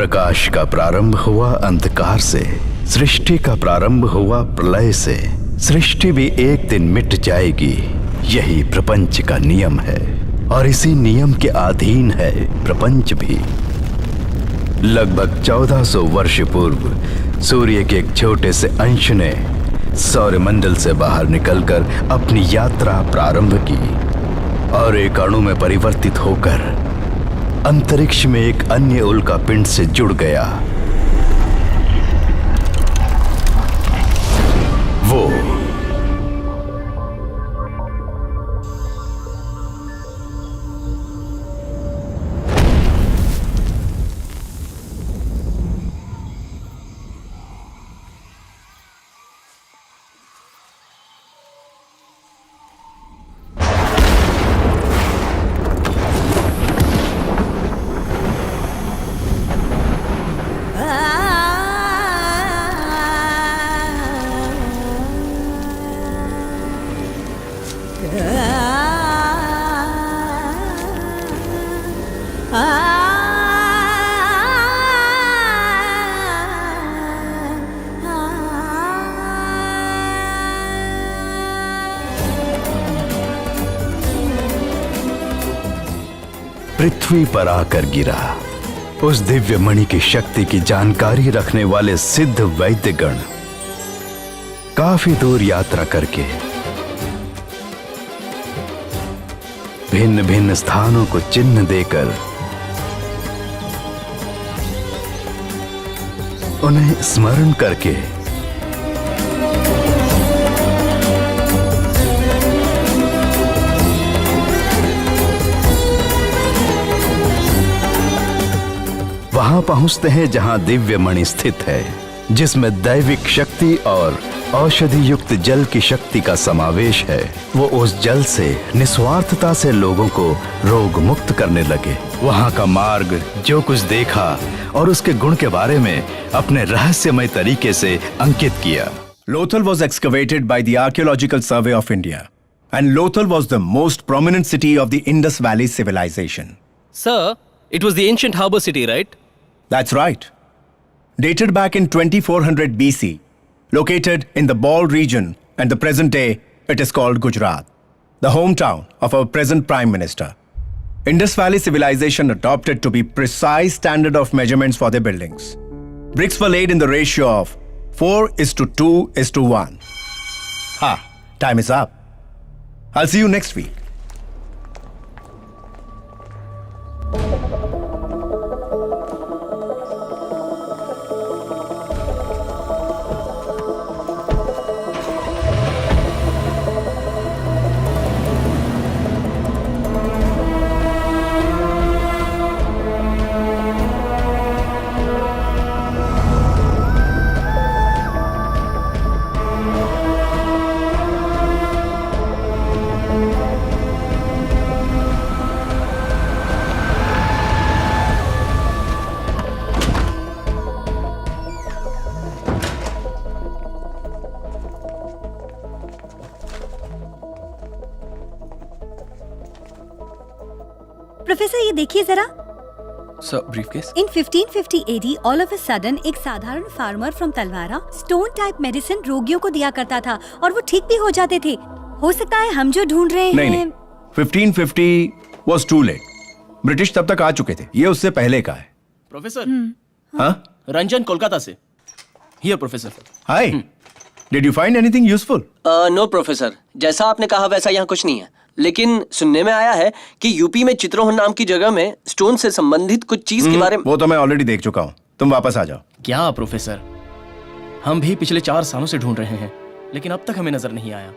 प्रकाश का प्रारंभ हुआ अंधकार से, सृष्टि का प्रारंभ हुआ प्रलय से। सृष्टि भी एक दिन मिट जाएगी, यही प्रपंच का नियम है, और इसी नियम के अधीन है प्रपंच भी। लगभग 1400 वर्ष पूर्व सूर्य के एक छोटे से अंश ने सौरमंडल से बाहर निकलकर अपनी यात्रा प्रारंभ की और एक अणु में परिवर्तित होकर अंतरिक्ष में एक अन्य उल्का पिंड से जुड़ गया। वो पृथ्वी पर आकर गिरा। उस दिव्य मणि की शक्ति की जानकारी रखने वाले सिद्ध वैद्यगण काफी दूर यात्रा करके भिन्न भिन्न स्थानों को चिन्ह देकर उन्हें स्मरण करके वहां पहुंचते हैं जहां दिव्य मणि स्थित है, जिसमें दैविक शक्ति और औषधि युक्त जल की शक्ति का समावेश है। वो उस जल से निस्वार्थता से लोगों को रोग मुक्त करने लगे। वहां का मार्ग जो कुछ देखा और उसके गुण के बारे में अपने रहस्यमय तरीके से अंकित किया। Lothal was excavated by the Archaeological Survey of India, and Lothal was the most prominent city of the Indus Valley civilization. Sir, it was the ancient harbor city, right? That's right. Dated back in 2400 BC, located in the Bal region and the present day, it is called Gujarat, the hometown of our present Prime Minister. Indus Valley civilization adopted to be precise standard of measurements for their buildings. Bricks were laid in the ratio of 4:2:1. Time is up. I'll see you next week. Professor ये देखिए जरा। Sir, briefcase? In 1550 AD, all of a sudden एक साधारण farmer from Talwara stone type medicine रोगियों को दिया करता था और वो ठीक भी हो जाते थे। हो सकता है हम जो ढूंढ रहे हैं। नहीं, 1550 was too late. ब्रिटिश तब तक आ चुके थे, ये उससे पहले का है। प्रोफेसर, हाँ? रंजन कोलकाता से। Here, professor. Hi. Did you find anything useful? No professor, जैसा आपने कहा वैसा यहाँ कुछ नहीं है, लेकिन सुनने में आया है कि यूपी में चित्रोहन नाम की जगह में स्टोन से संबंधित कुछ चीज के बारे में। वो तो मैं ऑलरेडी देख चुका हूँ, तुम वापस आ जाओ। क्या प्रोफेसर, हम भी पिछले 4 सालों से ढूंढ रहे हैं, लेकिन अब तक हमें नजर नहीं आया।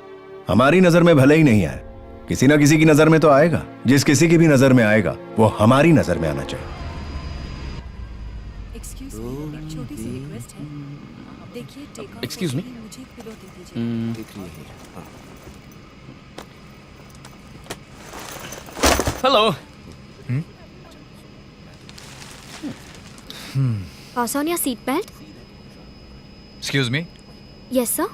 हमारी नजर में भले ही नहीं आया, किसी ना किसी की नजर में तो आएगा। जिस किसी की भी नजर में आएगा वो हमारी नजर में आना चाहिए। Excuse me, hello. Pass on your seat belt. Excuse me. Yes, sir.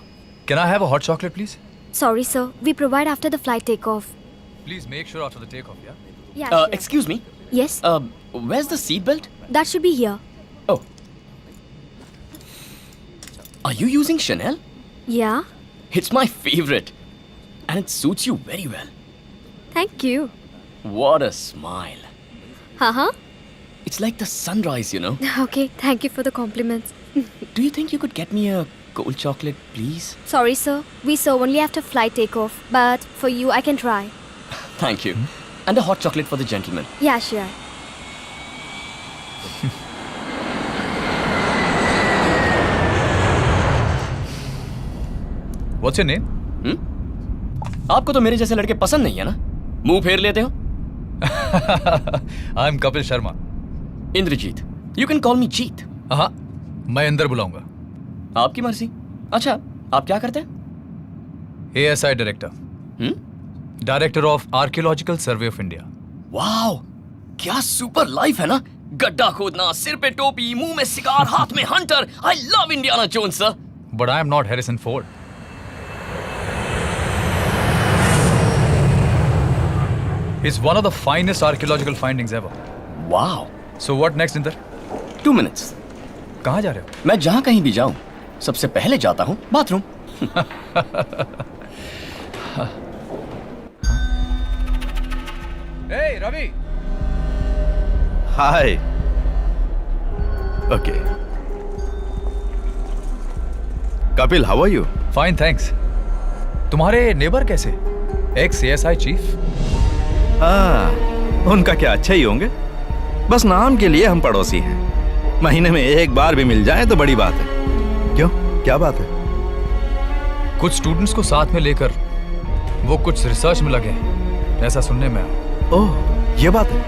Can I have a hot chocolate, please? Sorry, sir. We provide after the flight takeoff. Please make sure after the takeoff, yeah? Yeah. Sure. Excuse me. Yes. Where's the seat belt? That should be here. Are you using Chanel? Yeah, It's my favorite. And it suits you very well. thank you. What a smile. Haha. It's like the sunrise, you know. Okay, thank you for the compliments. Do you think you could get me a cold chocolate, please? Sorry, sir. We serve only after flight takeoff. But for you, I can try. Thank you. And a hot chocolate for the gentleman. Yeah, sure. What's your name? आपको तो मेरे जैसे लड़के पसंद नहीं है ना? मुंह फेर लेते हो? I'm Kapil Sharma. Indrajit. You can call me जीत. हाँ, मैं अंदर बुलाऊंगा. आपकी मर्जी. अच्छा, आप क्या करते हैं? ASI Director. Director of Archaeological Survey of India. Wow, क्या सुपर लाइफ है ना? गड्ढा खोदना, सिर पे टोपी, मुंह में सिगार, हाथ में Hunter. I love Indiana Jones, sir. But I am not Harrison Ford. It's one of the finest archaeological findings ever. Wow. So what next, Inder? 2 minutes. कहाँ जा रहे हो? मैं जहां कहीं भी जाऊं, सबसे पहले जाता हूं bathroom. Hey, Ravi. Hi. Okay. Kapil, how are you? Fine, thanks. तुम्हारे नेबर कैसे? Ex ASI चीफ? हाँ, उनका क्या, अच्छे ही होंगे। बस नाम के लिए हम पड़ोसी हैं। महीने में एक बार भी मिल जाए तो बड़ी बात है। क्यों, क्या बात है? कुछ स्टूडेंट्स को साथ में लेकर वो कुछ रिसर्च में लगे हैं, ऐसा सुनने में आया। ओह, ये बात है।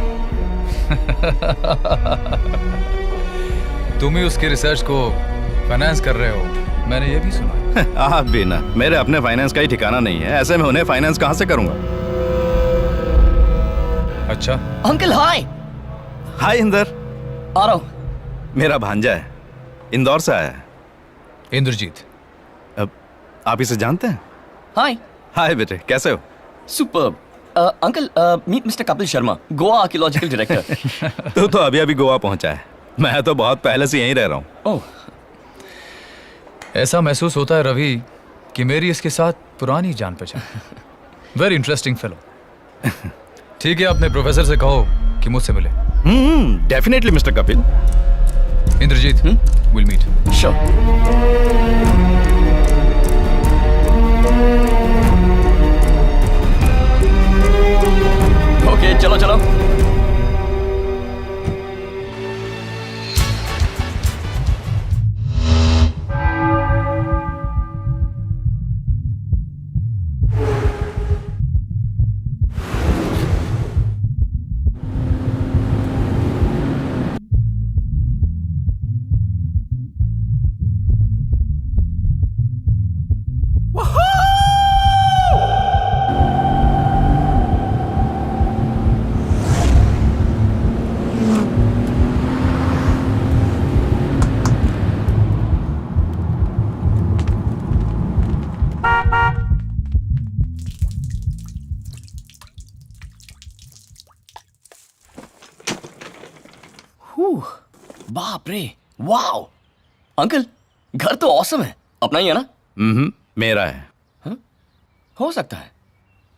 तुम ही उसकी रिसर्च को फाइनेंस कर रहे हो, मैंने ये भी सुना। आप भी ना, मेरे अपने फाइनेंस का ही ठिकाना नहीं है, ऐसे में उन्हें फाइनेंस कहाँ से करूंगा? अच्छा, अंकल हाय. हाय इंदर, आ रहा हूं. मेरा भांजा है, इंदौर से आया है। इंद्रजीत. अब आप इसे जानते हैं? हाय. हाय बेटे, कैसे हो? Superb. Uncle, meet mister Kapil Sharma, Goa archaeological director. तू तो अभी अभी गोवा पहुंचा है, मैं तो बहुत पहले से यहीं रह रहा हूँ। ओह, ऐसा महसूस होता है रवि कि मेरी इसके साथ पुरानी जान पहचान। Very interesting fellow. ठीक है, अपने प्रोफेसर से कहो कि मुझसे मिले। Definitely mister Kapil. Indrajit, will meet. Sure. Okay, चलो चलो. बाप रे, वाओ. अंकल, घर तो ऑसम है. अपना ही है ना? मेरा है। हो सकता है,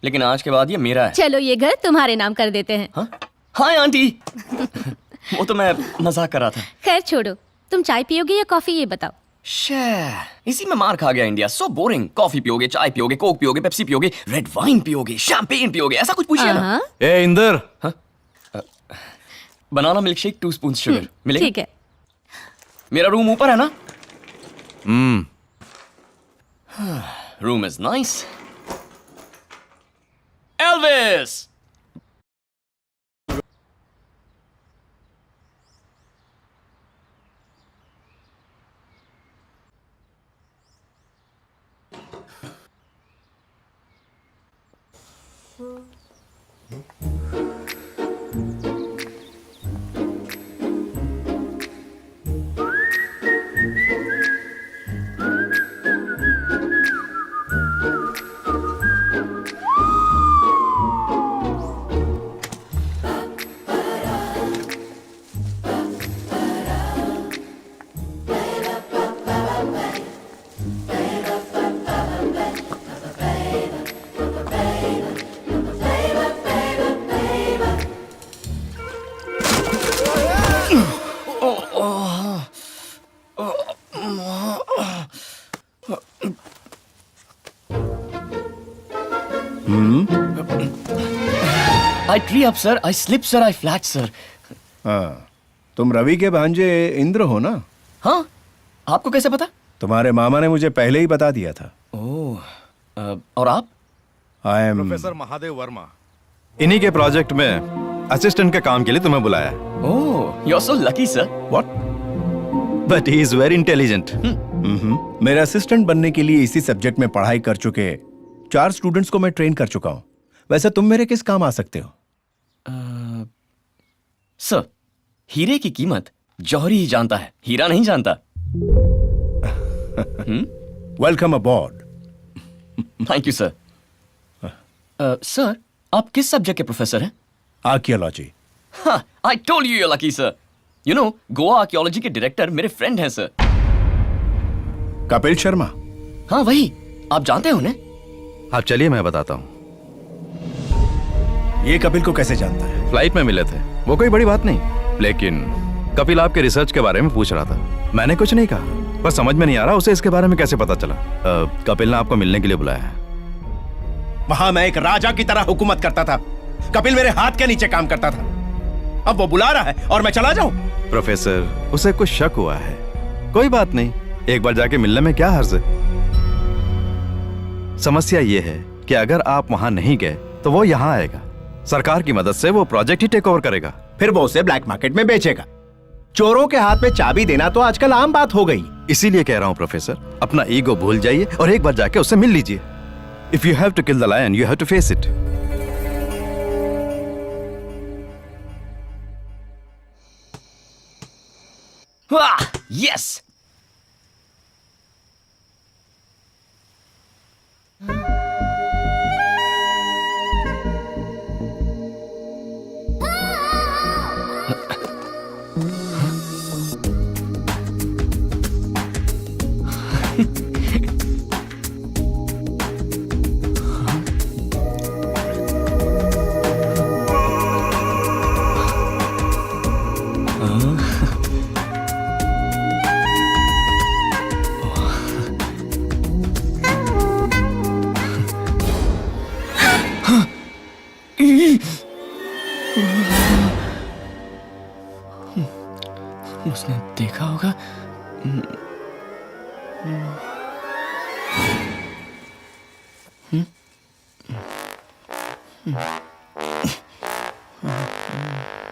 लेकिन आज के बाद ये मेरा है. चलो ये घर तुम्हारे नाम कर देते हैं। हाँ? Hi aunty. वो तो मैं मजाक कर रहा था. खैर छोड़ो, तुम चाय पियोगे या कॉफी, ये बताओ। शे, इसी में मार खा गया इंडिया. So boring. कॉफी पियोगे, चाय पियोगे, कोक पियोगे, पेप्सी पियोगे, रेड वाइन पियोगे, शैंपेन पियोगे, ऐसा कुछ पूछिए ना. हाँ, ए Inder, banana milk shake 2 spoon sugar मिलेगा? ठीक है। मेरा रूम ऊपर है ना? Room is nice. Elvis. I tree up, sir. I slip, sir. I flat, sir. हाँ, तुम रवि के भांजे इंद्र हो ना? हाँ, आपको कैसे पता? तुम्हारे मामा ने मुझे पहले ही बता दिया था। ओह, और आप? I am professor Mahadev Verma, इन्हीं के प्रोजेक्ट में असिस्टेंट के काम के लिए तुम्हें बुलाया है। ओह, you're so lucky, sir. What? But he is very intelligent. मेरे असिस्टेंट बनने के लिए इसी सब्जेक्ट में पढ़ाई कर चुके 4 स्टूडेंट्स को मैं ट्रेन कर चुका हूँ। वैसे तुम मेरे किस काम आ सकते हो? सर, हीरे की कीमत जौहरी ही जानता है, हीरा नहीं जानता। Welcome aboard. Thank you, sir. Sir, आप किस सब्जेक्ट के प्रोफेसर हैं? आर्कियोलॉजी। हाँ, I told you you're lucky, sir. You know, Goa archaeology के डायरेक्टर मेरे फ्रेंड हैं, सर। कपिल शर्मा। हाँ, वही। आप जानते हैं उन्हें? आप चलिए मैं बताता हूँ। ये कपिल को कैसे जानता है? फ्लाइट में मिले थे, वो कोई बड़ी बात नहीं, लेकिन कपिल आपके रिसर्च के बारे में पूछ रहा था। मैंने कुछ नहीं कहा, पर समझ में नहीं आ रहा उसे इसके बारे में कैसे पता चला। कपिल ने आपको मिलने के लिए बुलाया है। वहां मैं एक राजा की तरह हुकूमत करता था, कपिल मेरे हाथ के नीचे काम करता था। अब वो बुला रहा है और मैं चला जाऊं? प्रोफेसर, उसे कुछ शक हुआ है। कोई बात नहीं, एक बार जाके मिलने में क्या हर्ज है। समस्या ये है कि अगर आप वहां नहीं गए तो वो यहाँ आएगा। सरकार की मदद से वो प्रोजेक्ट ही टेक ओवर करेगा। फिर वो उसे ब्लैक मार्केट में बेचेगा। चोरों के हाथ में चाबी देना तो आजकल आम बात हो गई। इसीलिए कह रहा हूं प्रोफेसर, अपना ईगो भूल जाइए और एक बार जाके उससे मिल लीजिए। If you have to kill the lion, you have to face it. वाह, yes. उसने देखा होगा।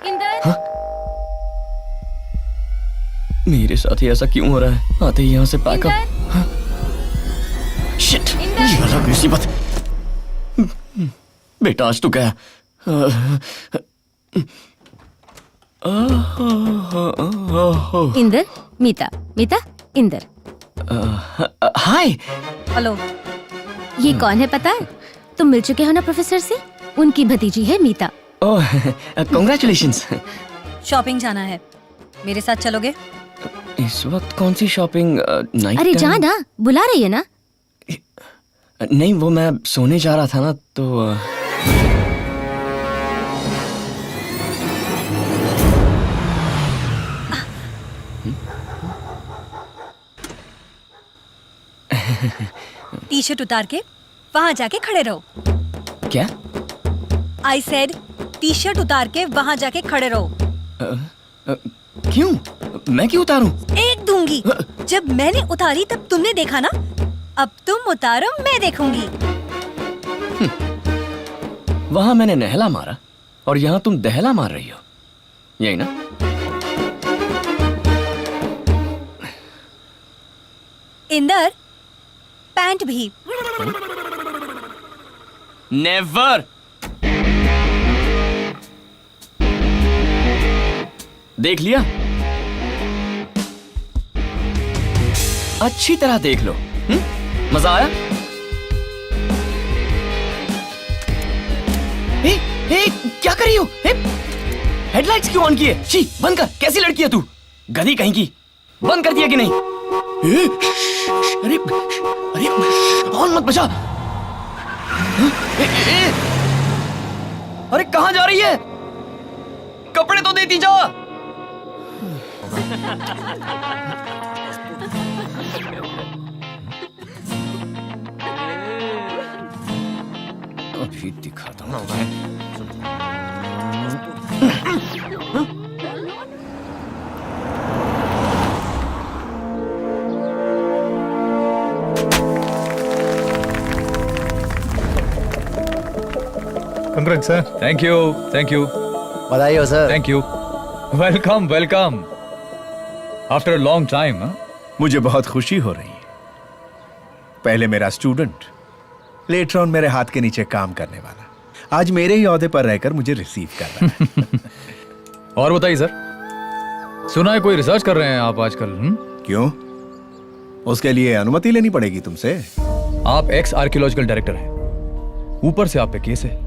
इंदर, मेरे साथ ही ऐसा क्यों हो रहा है? आते ही यहाँ से पैकअप। शिट, ये अलग मुसीबत। बेटा आज तो गया। इंदर, मीता, मीता, इंदर। हाय। हेलो। ये कौन है पता है? तुम मिल चुके हो ना प्रोफेसर से? उनकी भतीजी है मीता। ओह, कांग्रेचुलेशंस। शॉपिंग जाना है, मेरे साथ चलोगे? इस वक्त कौन सी शॉपिंग? नाइट अरे जा ना, बुला रही है ना। नहीं, वो मैं सोने जा रहा था ना तो टी शर्ट उतार के वहां जाके खड़े रहो। क्या? आई सेड टी शर्ट उतार के वहां जाके खड़े रहो। क्यों? मैं क्यों उतारूं? एक दूंगी। जब मैंने उतारी तब तुमने देखा ना, अब तुम उतारो, मैं देखूंगी। वहां मैंने नहला मारा और यहाँ तुम दहला मार रही हो, यही ना? इंदर, पैंट भी। नेवर। देख लिया? अच्छी तरह देख लो। मजा आया? क्या कर रही हो? हेडलाइट्स क्यों ऑन किए? शी, बंद कर। कैसी लड़की है तू? गधी कहीं की। बंद कर दिया कि नहीं? अरे अरे, ऑन मत बजा। अरे कहाँ जा रही है? कपड़े तो देती जा। भी दिखाता हूँ। Congrats, sir. Thank you. Thank you. बधाई हो sir. Thank you. Welcome, welcome. After a long time, huh? मुझे बहुत खुशी हो रही है। पहले मेरा स्टूडेंट, लेटर ऑन मेरे हाथ के नीचे काम करने वाला, आज मेरे ही ओहदे पर रहकर मुझे रिसीव कर रहा है। और बताइए सर, सुना है कोई रिसर्च कर रहे हैं आप आजकल? क्यों? उसके लिए अनुमति लेनी पड़ेगी तुमसे। आप एक्स आर्कियोलॉजिकल डायरेक्टर हैं, ऊपर से आप पे केस है।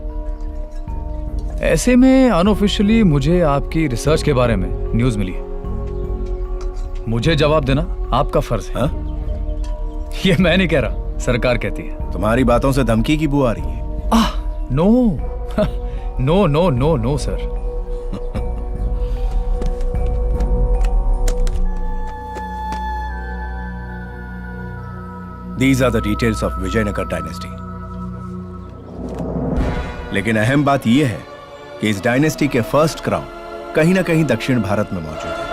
ऐसे में अनऑफिशियली मुझे आपकी रिसर्च के बारे में न्यूज मिली है। मुझे जवाब देना आपका फर्ज है। हाँ? ये मैं नहीं कह रहा, सरकार कहती है। तुम्हारी बातों से धमकी की बू आ रही है। No no no no no sir. These are the details of Vijayanagar dynasty. लेकिन अहम बात यह है कि इस डायनेस्टी के फर्स्ट क्राउन कहीं ना कहीं दक्षिण भारत में मौजूद है।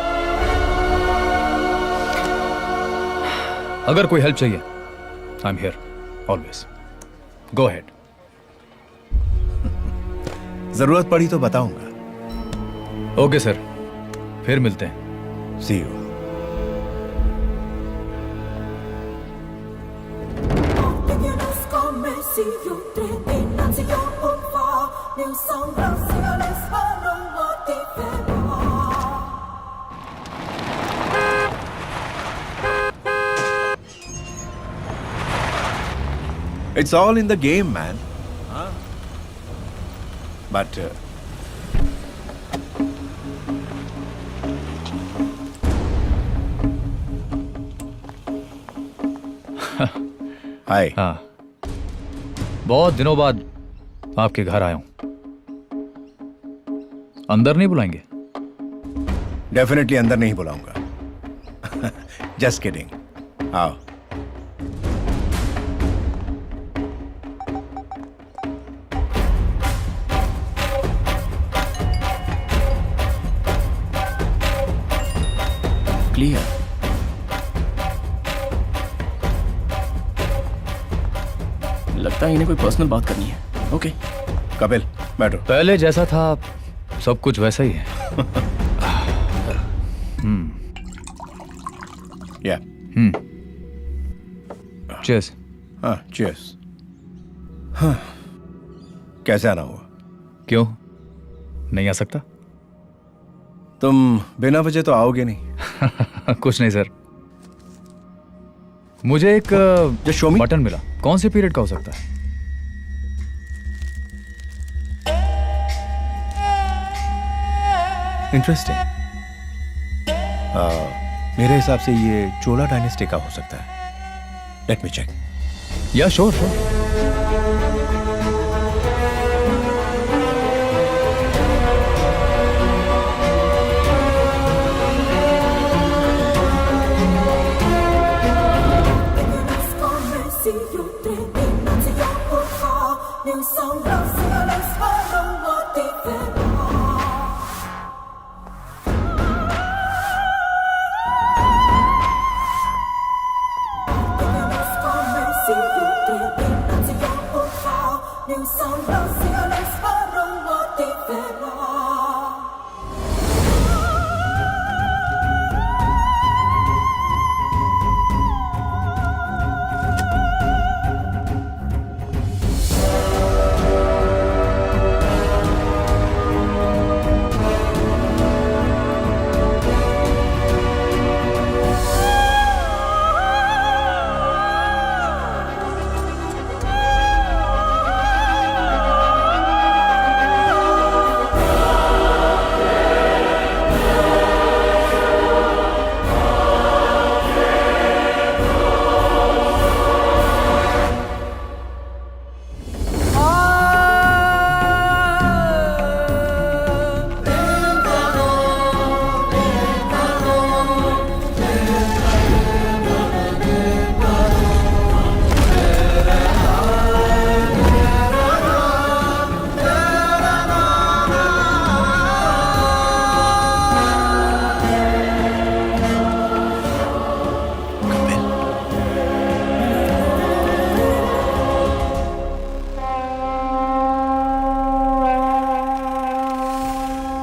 अगर कोई हेल्प चाहिए, I am here always. Go ahead. जरूरत पड़ी तो बताऊंगा। ओके सर, फिर मिलते हैं। See you. It's all in the game, man. Huh? But हाय। हाँ, बहुत दिनों बाद आपके घर आया हूं। अंदर नहीं बुलाएंगे? डेफिनेटली अंदर नहीं बुलाऊंगा। Just kidding. आओ। क्लियर। लगता है इन्हें कोई पर्सनल बात करनी है। ओके कपिल बैठो। पहले जैसा था सब कुछ वैसा ही है। या चीयर्स। हाँ चीयर्स। हाँ कैसे आना हुआ? क्यों नहीं आ सकता? तुम बिना वजह तो आओगे नहीं। कुछ नहीं सर, मुझे एक Just show me. बटन मिला। कौन से पीरियड का हो सकता है? इंटरेस्टिंग। मेरे हिसाब से ये चोला डायनेस्टी का हो सकता है। Let me check. Yeah sure sure.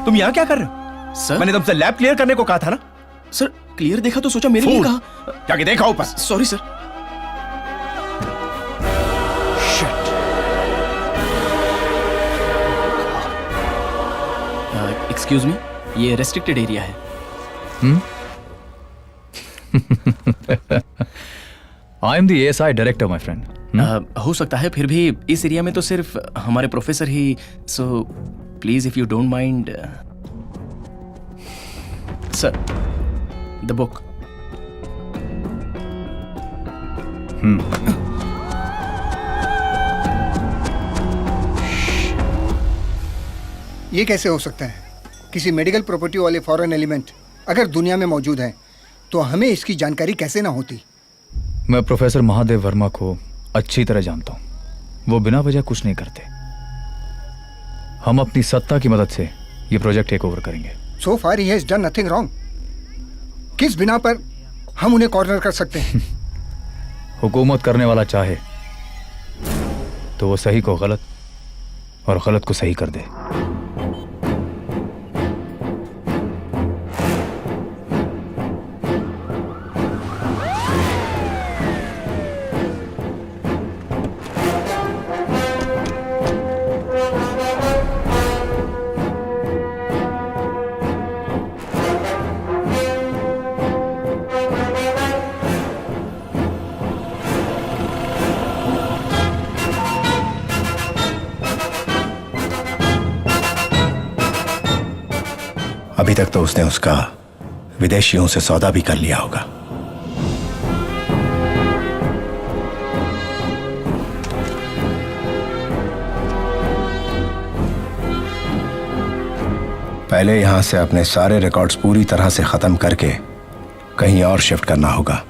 तुम यहाँ क्या कर रहे हो? सर मैंने तुमसे लैब क्लियर करने को कहा था ना। सर क्लियर देखा तो सोचा मेरे लिए Fool! कहा। जाके देखा ऊपर। Sorry sir. एक्सक्यूज मी, ये रेस्ट्रिक्टेड एरिया है। I am the ASI director my friend. हो सकता है, फिर भी इस एरिया में तो सिर्फ हमारे professor he. So please if you don't mind sir, the book. ये कैसे हो सकता है? किसी मेडिकल प्रॉपर्टी वाले फॉरेन एलिमेंट अगर दुनिया में मौजूद हैं तो हमें इसकी जानकारी कैसे ना होती? मैं प्रोफेसर महादेव वर्मा को अच्छी तरह जानता हूं। वो बिना वजह कुछ नहीं करते। हम अपनी सत्ता की मदद से ये प्रोजेक्ट टेक ओवर करेंगे। So far he has done nothing wrong. किस बिना पर हम उन्हें कॉर्नर कर सकते हैं? हुकूमत करने वाला चाहे तो वो सही को गलत और गलत को सही कर दे। अभी तक तो उसने उसका विदेशियों से सौदा भी कर लिया होगा। पहले यहां से अपने सारे रिकॉर्ड्स पूरी तरह से खत्म करके कहीं और शिफ्ट करना होगा।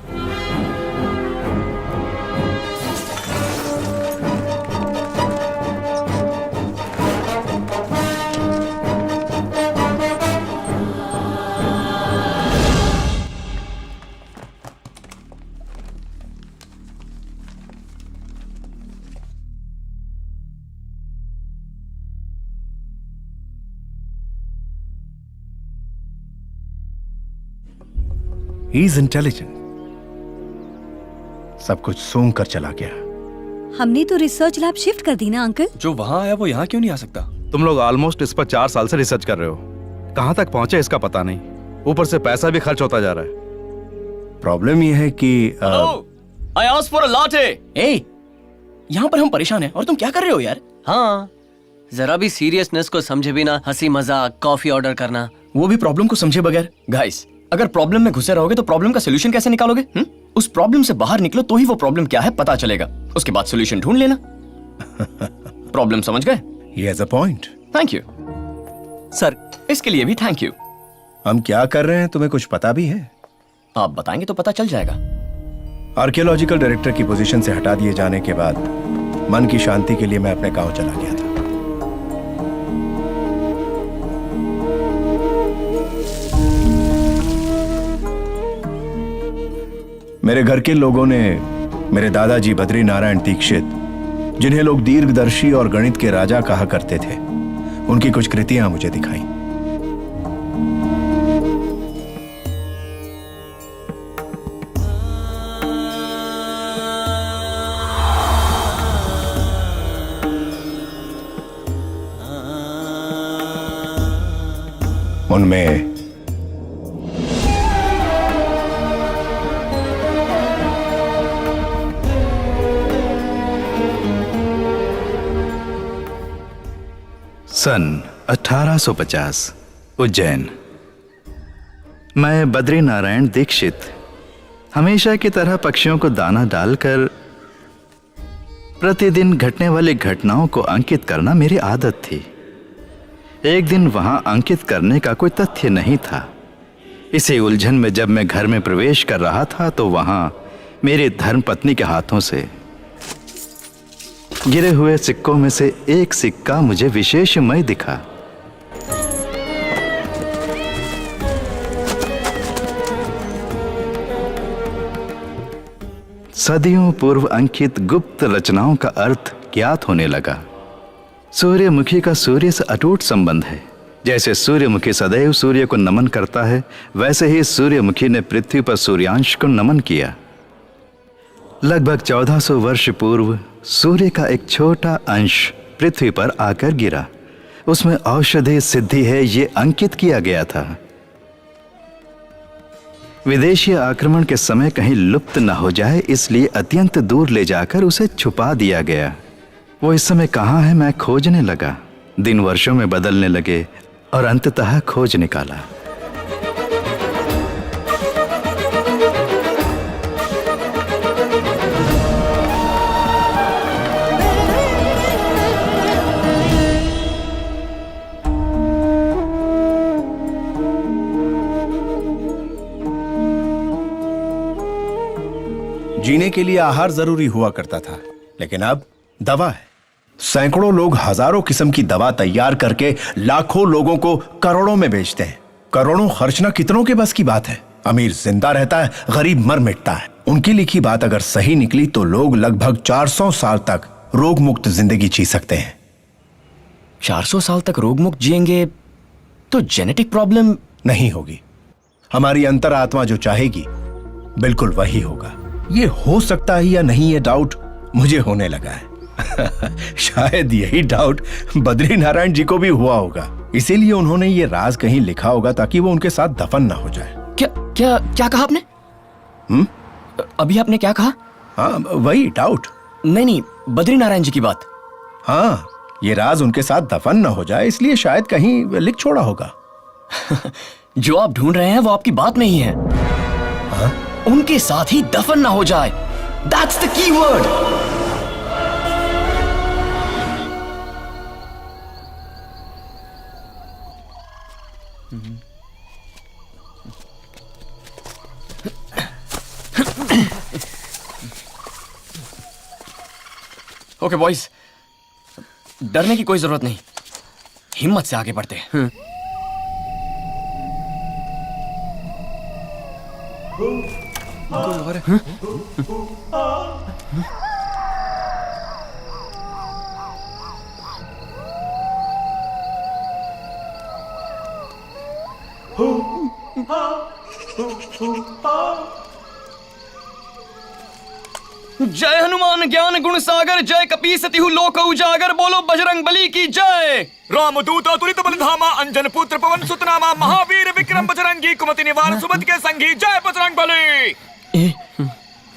He is intelligent. सब कुछ सूंघ कर चला गया। हमने तो रिसर्च लैब शिफ्ट कर दी ना अंकल। जो वहां आया वो यहाँ क्यों नहीं आ सकता? तुम लोग ऑलमोस्ट इस पर 4 साल से रिसर्च कर रहे हो। कहां तक पहुंचे इसका पता नहीं। ऊपर से पैसा भी खर्च होता जा रहा है। प्रॉब्लम यह है कि I asked for a latte. ए, यहाँ पर हम परेशान हैं और तुम क्या कर रहे हो यार? हाँ, जरा भी सीरियसनेस को समझे बिना हंसी मजाक कॉफी ऑर्डर करना। वो भी प्रॉब्लम को समझे बगैर। गाइस, अगर प्रॉब्लम में घुसे रहोगे तो प्रॉब्लम का सॉल्यूशन कैसे निकालोगे? उस प्रॉब्लम से बाहर निकलो तो ही वो प्रॉब्लम क्या है पता चलेगा। उसके बाद सॉल्यूशन ढूंढ लेना। प्रॉब्लम समझ गए? he has a point. Thank you sir, इसके लिए भी थैंक यू। हम क्या कर रहे हैं तुम्हें कुछ पता भी है? आप बताएंगे तो पता चल जाएगा। आर्कियोलॉजिकल डायरेक्टर की पोजीशन से हटा दिए जाने के बाद मन की शांति के लिए मैं अपने गांव चला गया था। मेरे घर के लोगों ने मेरे दादाजी बद्री नारायण दीक्षित, जिन्हें लोग दीर्घदर्शी और गणित के राजा कहा करते थे, उनकी कुछ कृतियां मुझे दिखाई। उनमें सन 1850 उज्जैन। मैं बद्री नारायण दीक्षित हमेशा की तरह पक्षियों को दाना डालकर प्रतिदिन घटने वाली घटनाओं को अंकित करना मेरी आदत थी। एक दिन वहां अंकित करने का कोई तथ्य नहीं था। इसी उलझन में जब मैं घर में प्रवेश कर रहा था तो वहां मेरी धर्मपत्नी के हाथों से गिरे हुए सिक्कों में से एक सिक्का मुझे विशेषमय दिखा। सदियों पूर्व अंकित गुप्त रचनाओं का अर्थ ज्ञात होने लगा। सूर्यमुखी का सूर्य से अटूट संबंध है। जैसे सूर्यमुखी सदैव सूर्य को नमन करता है, वैसे ही सूर्यमुखी ने पृथ्वी पर सूर्यांश को नमन किया। लगभग 1400 वर्ष पूर्व सूर्य का एक छोटा अंश पृथ्वी पर आकर गिरा। उसमें औषधि सिद्धि है, ये अंकित किया गया था। विदेशी आक्रमण के समय कहीं लुप्त न हो जाए, इसलिए अत्यंत दूर ले जाकर उसे छुपा दिया गया। वो इस समय कहाँ है, मैं खोजने लगा। दिन वर्षों में बदलने लगे और अंततः खोज निकाला। जीने के लिए आहार जरूरी हुआ करता था, लेकिन अब दवा है। सैकड़ों लोग हजारों किस्म की दवा तैयार करके लाखों लोगों को करोड़ों में बेचते हैं। करोड़ों खर्चना कितनों के बस की बात है। अमीर जिंदा रहता है, गरीब मर मिटता है। उनकी लिखी बात अगर सही निकली तो लोग लगभग 400 साल तक रोग मुक्त जिंदगी जी सकते हैं। 400 साल तक रोग मुक्त जिएंगे तो जेनेटिक प्रॉब्लम नहीं होगी। हमारी अंतरात्मा जो चाहेगी बिल्कुल वही होगा। ये हो सकता है या नहीं, ये डाउट मुझे होने लगा है। शायद यही डाउट बद्री नारायण जी को भी हुआ होगा, इसीलिए उन्होंने ये राज कहीं लिखा होगा ताकि वो उनके साथ दफन ना हो जाए। क्या क्या क्या कहा आपने? अभी आपने क्या कहा? हाँ, वही डाउट। नहीं, बद्री नारायण जी की बात। हाँ, ये राज उनके साथ दफन ना हो जाए, इसलिए शायद कहीं लिख छोड़ा होगा। जो आप ढूंढ रहे हैं वो आपकी बात में ही है। हाँ? उनके साथ ही दफन ना हो जाए, that's the key word. Okay boys, डरने की कोई जरूरत नहीं, हिम्मत से आगे बढ़ते हैं। जय हनुमान ज्ञान गुण सागर, जय कपी सतिहु लोक उजागर, बोलो बजरंग बली की जय। रामदूत अतुलित बल धामा, अंजन पुत्र पवन सुत नामा, महावीर विक्रम बजरंगी, कुमति निवार सुमति के संगी, जय बजरंग बली।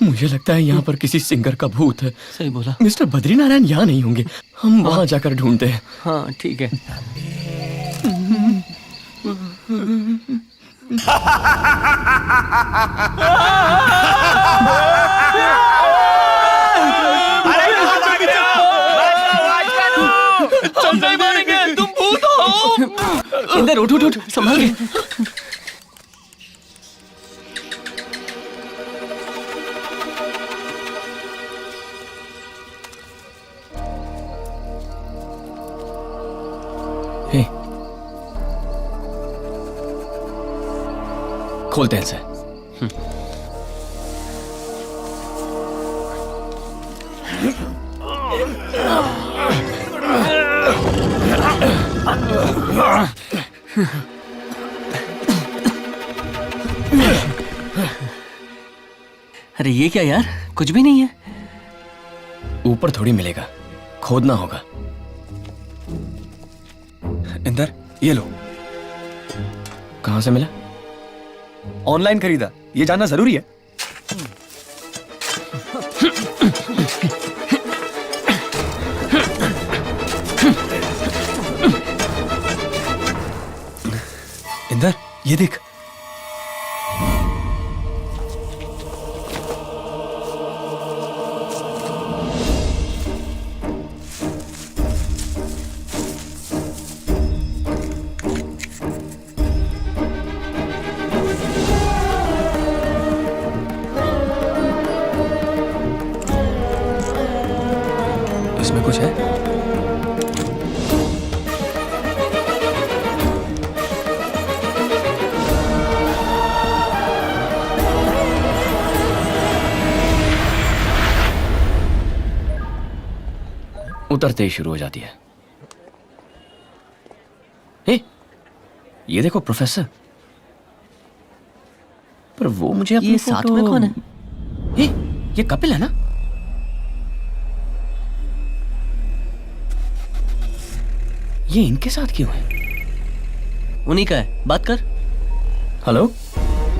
मुझे लगता है यहाँ पर किसी सिंगर का भूत है। सही बोला। मिस्टर बद्री नारायण यहाँ नहीं होंगे, हम वहां जाकर ढूंढते हैं। हाँ ठीक है। हम नहीं मारेंगे, तुम भूत हो। इंदर उठ उठ उठ, संभाल के। खोलते हैं इसे। अरे ये क्या यार, कुछ भी नहीं है। ऊपर थोड़ी मिलेगा, खोदना होगा। इंदर, ये लो। कहां से मिला? ऑनलाइन खरीदा, ये जानना जरूरी है। इंदर, ये देख। इसमें कुछ है? उतरते ही शुरू हो जाती है। हे, ये देखो प्रोफेसर। पर वो मुझे अपनी ये साथ में कौन है? ये कपिल है ना? ये इनके साथ क्यों है? उन्हीं का है, बात कर। हेलो,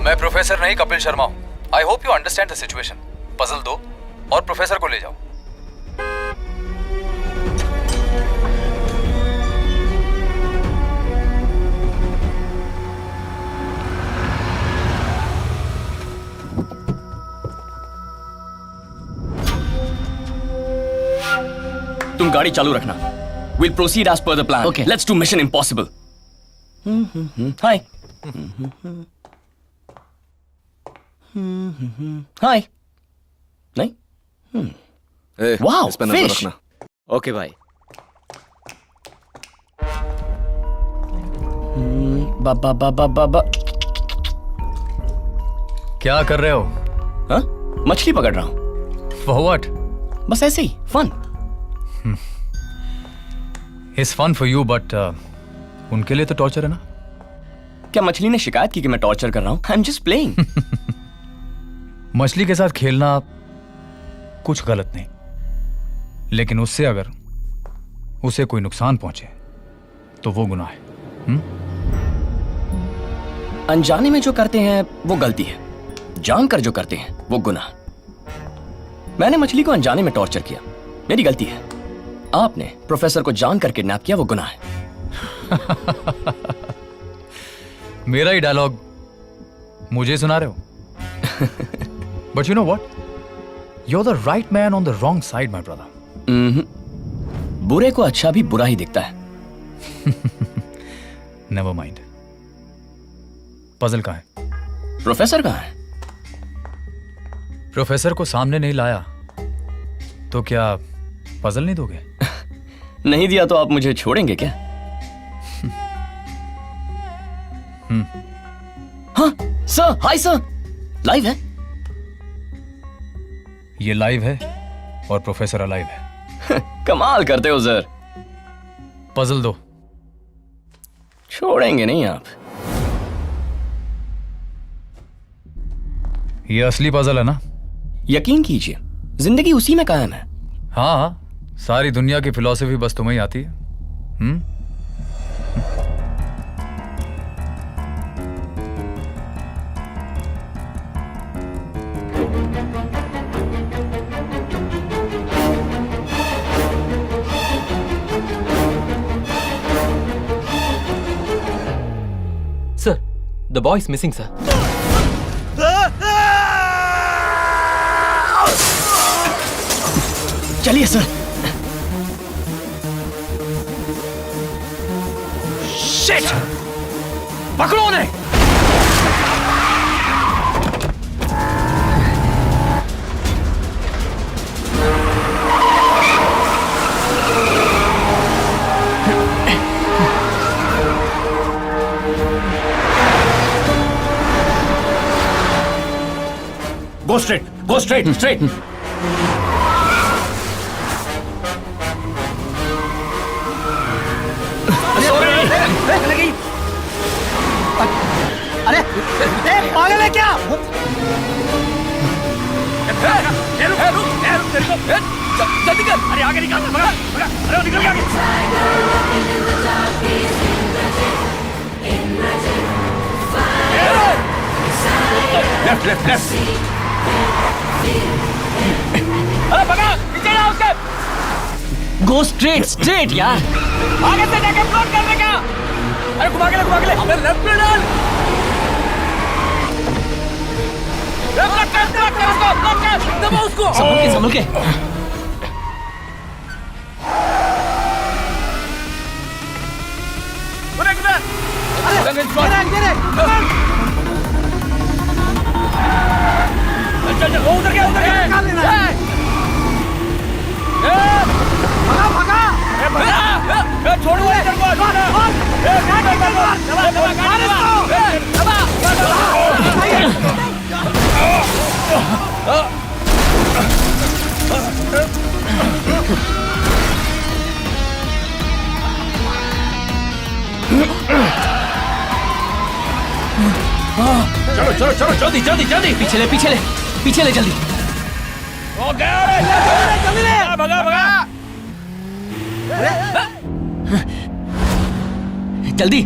मैं प्रोफेसर नहीं कपिल शर्मा हूँ। I hope you understand the situation. Puzzle दो और प्रोफेसर को ले जाओ। तुम गाड़ी चालू रखना। We'll proceed as per the plan. Okay. Let's do Mission Impossible. Hi. Hi. नहीं? Wow, इस पे नजर fish. रखना। ओके भाई। बा। क्या कर रहे हो? हाँ? मछली पकड़ रहा हूँ। For what? बस ऐसे ही, fun. It's fun for you, but उनके लिए तो टॉर्चर है ना? क्या मछली ने शिकायत की कि मैं टॉर्चर कर रहा हूँ? I'm just playing. मछली के साथ खेलना कुछ गलत नहीं, लेकिन उससे अगर उसे कोई नुकसान पहुंचे तो वो गुनाह है। अनजाने में जो करते हैं वो गलती है, जानकर जो करते हैं वो गुनाह। मैंने मछली को अनजाने में टॉर्चर किया, मेरी गलती है। आपने प्रोफेसर को जानकर किडनैप किया, वो गुनाह है। मेरा ही डायलॉग मुझे सुना रहे हो? But you know what, you are the right man on the wrong side my brother. बुरे को अच्छा भी बुरा ही दिखता है। Never mind. पजल कहाँ है? प्रोफेसर कहाँ है? प्रोफेसर को सामने नहीं लाया तो क्या पजल नहीं दोगे? नहीं दिया तो आप मुझे छोड़ेंगे क्या? हाँ सर, हाय सर, लाइव है। ये लाइव है और प्रोफेसर अलाइव है। कमाल करते हो सर। पजल दो। छोड़ेंगे नहीं आप। ये असली पजल है ना? यकीन कीजिए, जिंदगी उसी में कायम है। हाँ, सारी दुनिया की फिलॉसफी बस तुम्हें ही आती है। Sir, the boy is missing, sir. चलिए सर। शिट! पकड़ो उन्हें! Go straight. Go straight. Straight. अरे पागल है क्या? जल्दी कर! अरे आगे निकाल! भगा! भगा! अरे निकल के आगे! Left, left, left. अरे भगा! नीचे जाओ उसके! गो स्ट्रेट, स्ट्रेट यार। आगे से जाके फ्लोट करने का! अरे घुमा के ले, घुमा के ले! अबे लेफ्ट में डाल! लेफ्ट कर उसको! दबा उसको! संभल के, संभल के। चल चल, वो उधर गया, उधर गया! निकाल लेना! भगा, भगा! भगा! छोड़ दो इधर को! दबा, दबा, चलो चलो चलो जल्दी जल्दी जल्दी पीछे ले पीछे ले पीछे ले जल्दी। ओ गया रे जल्दी ले भगा भगा जल्दी।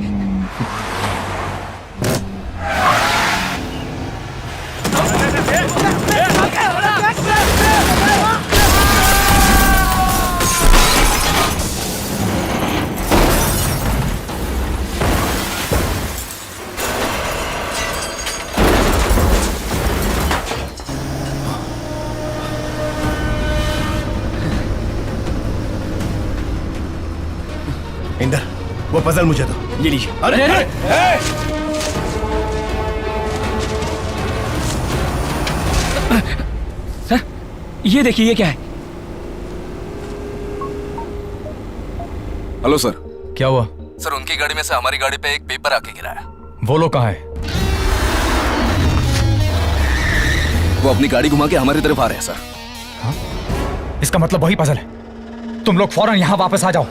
इंदर, वो पजल मुझे दो। ये लीजिए। अरे अरे सर ये देखिए ये क्या है? Hello sir. क्या हुआ? सर उनकी गाड़ी में से हमारी गाड़ी पे एक पेपर आके गिरा है। वो लोग कहाँ है? वो अपनी गाड़ी घुमा के हमारी तरफ आ रहे हैं सर। हाँ? इसका मतलब वही पजल है। तुम लोग फौरन यहाँ वापस आ जाओ।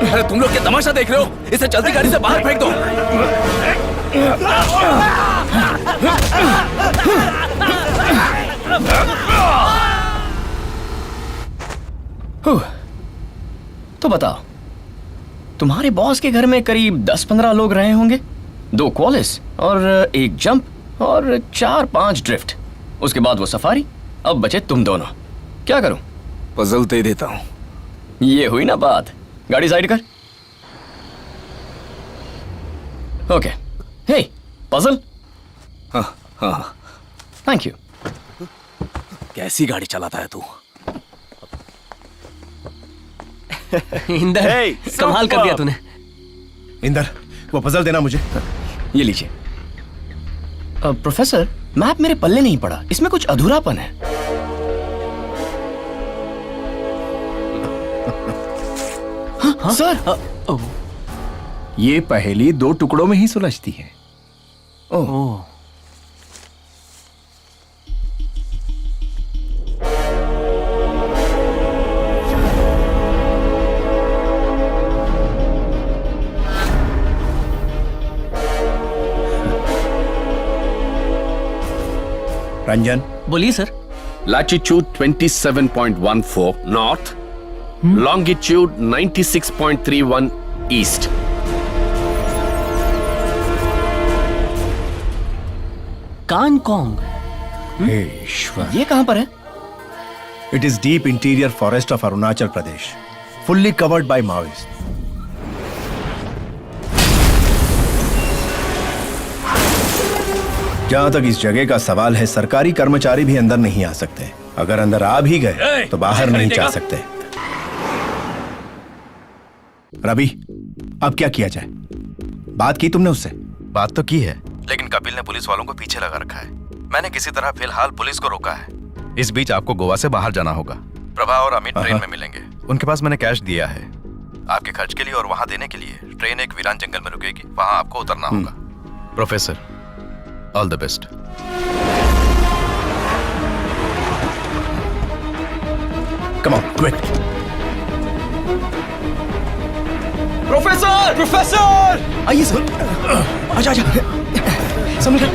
अरे तुम लोग क्या तमाशा देख रहे हो? इसे चलती गाड़ी से बाहर फेंक दो। तो बताओ, तुम्हारे बॉस के घर में करीब 10-15 लोग रहे होंगे, 2 क्वालिस और 1 जंप और 4-5 ड्रिफ्ट। उसके बाद वो सफारी। अब बचे तुम दोनों। क्या करूं? पजल दे देता हूं। ये हुई ना बात। गाड़ी साइड कर। ओके। हे पजल। हाँ हाँ। Thank you. कैसी गाड़ी चलाता है तू? इंदर कमाल कर दिया तूने। इंदर, वो पजल देना मुझे। ये लीजिए। प्रोफेसर, मैप मेरे पल्ले नहीं पड़ा, इसमें कुछ अधूरापन है। हाँ? सर ये पहेली 2 टुकड़ों में ही सुलझती है। ओह। रंजन, बोलिए sir. Latitude 27.14 north, longitude 96.31 east. कांगकोंग। हे ईश्वर। ये कहां पर है? It is deep interior forest of Arunachal Pradesh, fully covered by Maoists. जहां तक इस जगह का सवाल है, सरकारी कर्मचारी भी अंदर नहीं आ सकते। अगर अंदर आ भी गए तो बाहर नहीं जा सकते। रवि, अब क्या किया जाए? बात की तुमने उससे? बात तो की है, लेकिन कपिल ने पुलिस वालों को पीछे लगा रखा है। मैंने किसी तरह फिलहाल पुलिस को रोका है। इस बीच आपको गोवा से बाहर जाना होगा। प्रभा और अमित ट्रेन में मिलेंगे। उनके पास मैंने कैश दिया है आपके खर्च के लिए, और वहां देने के लिए ट्रेन एक वीरान जंगल में रुकेगी। वहां आपको उतरना होगा। Professor, all the best. Come on, quick. Professor! Professor! आइए सर। आजा आजा। संभल कर।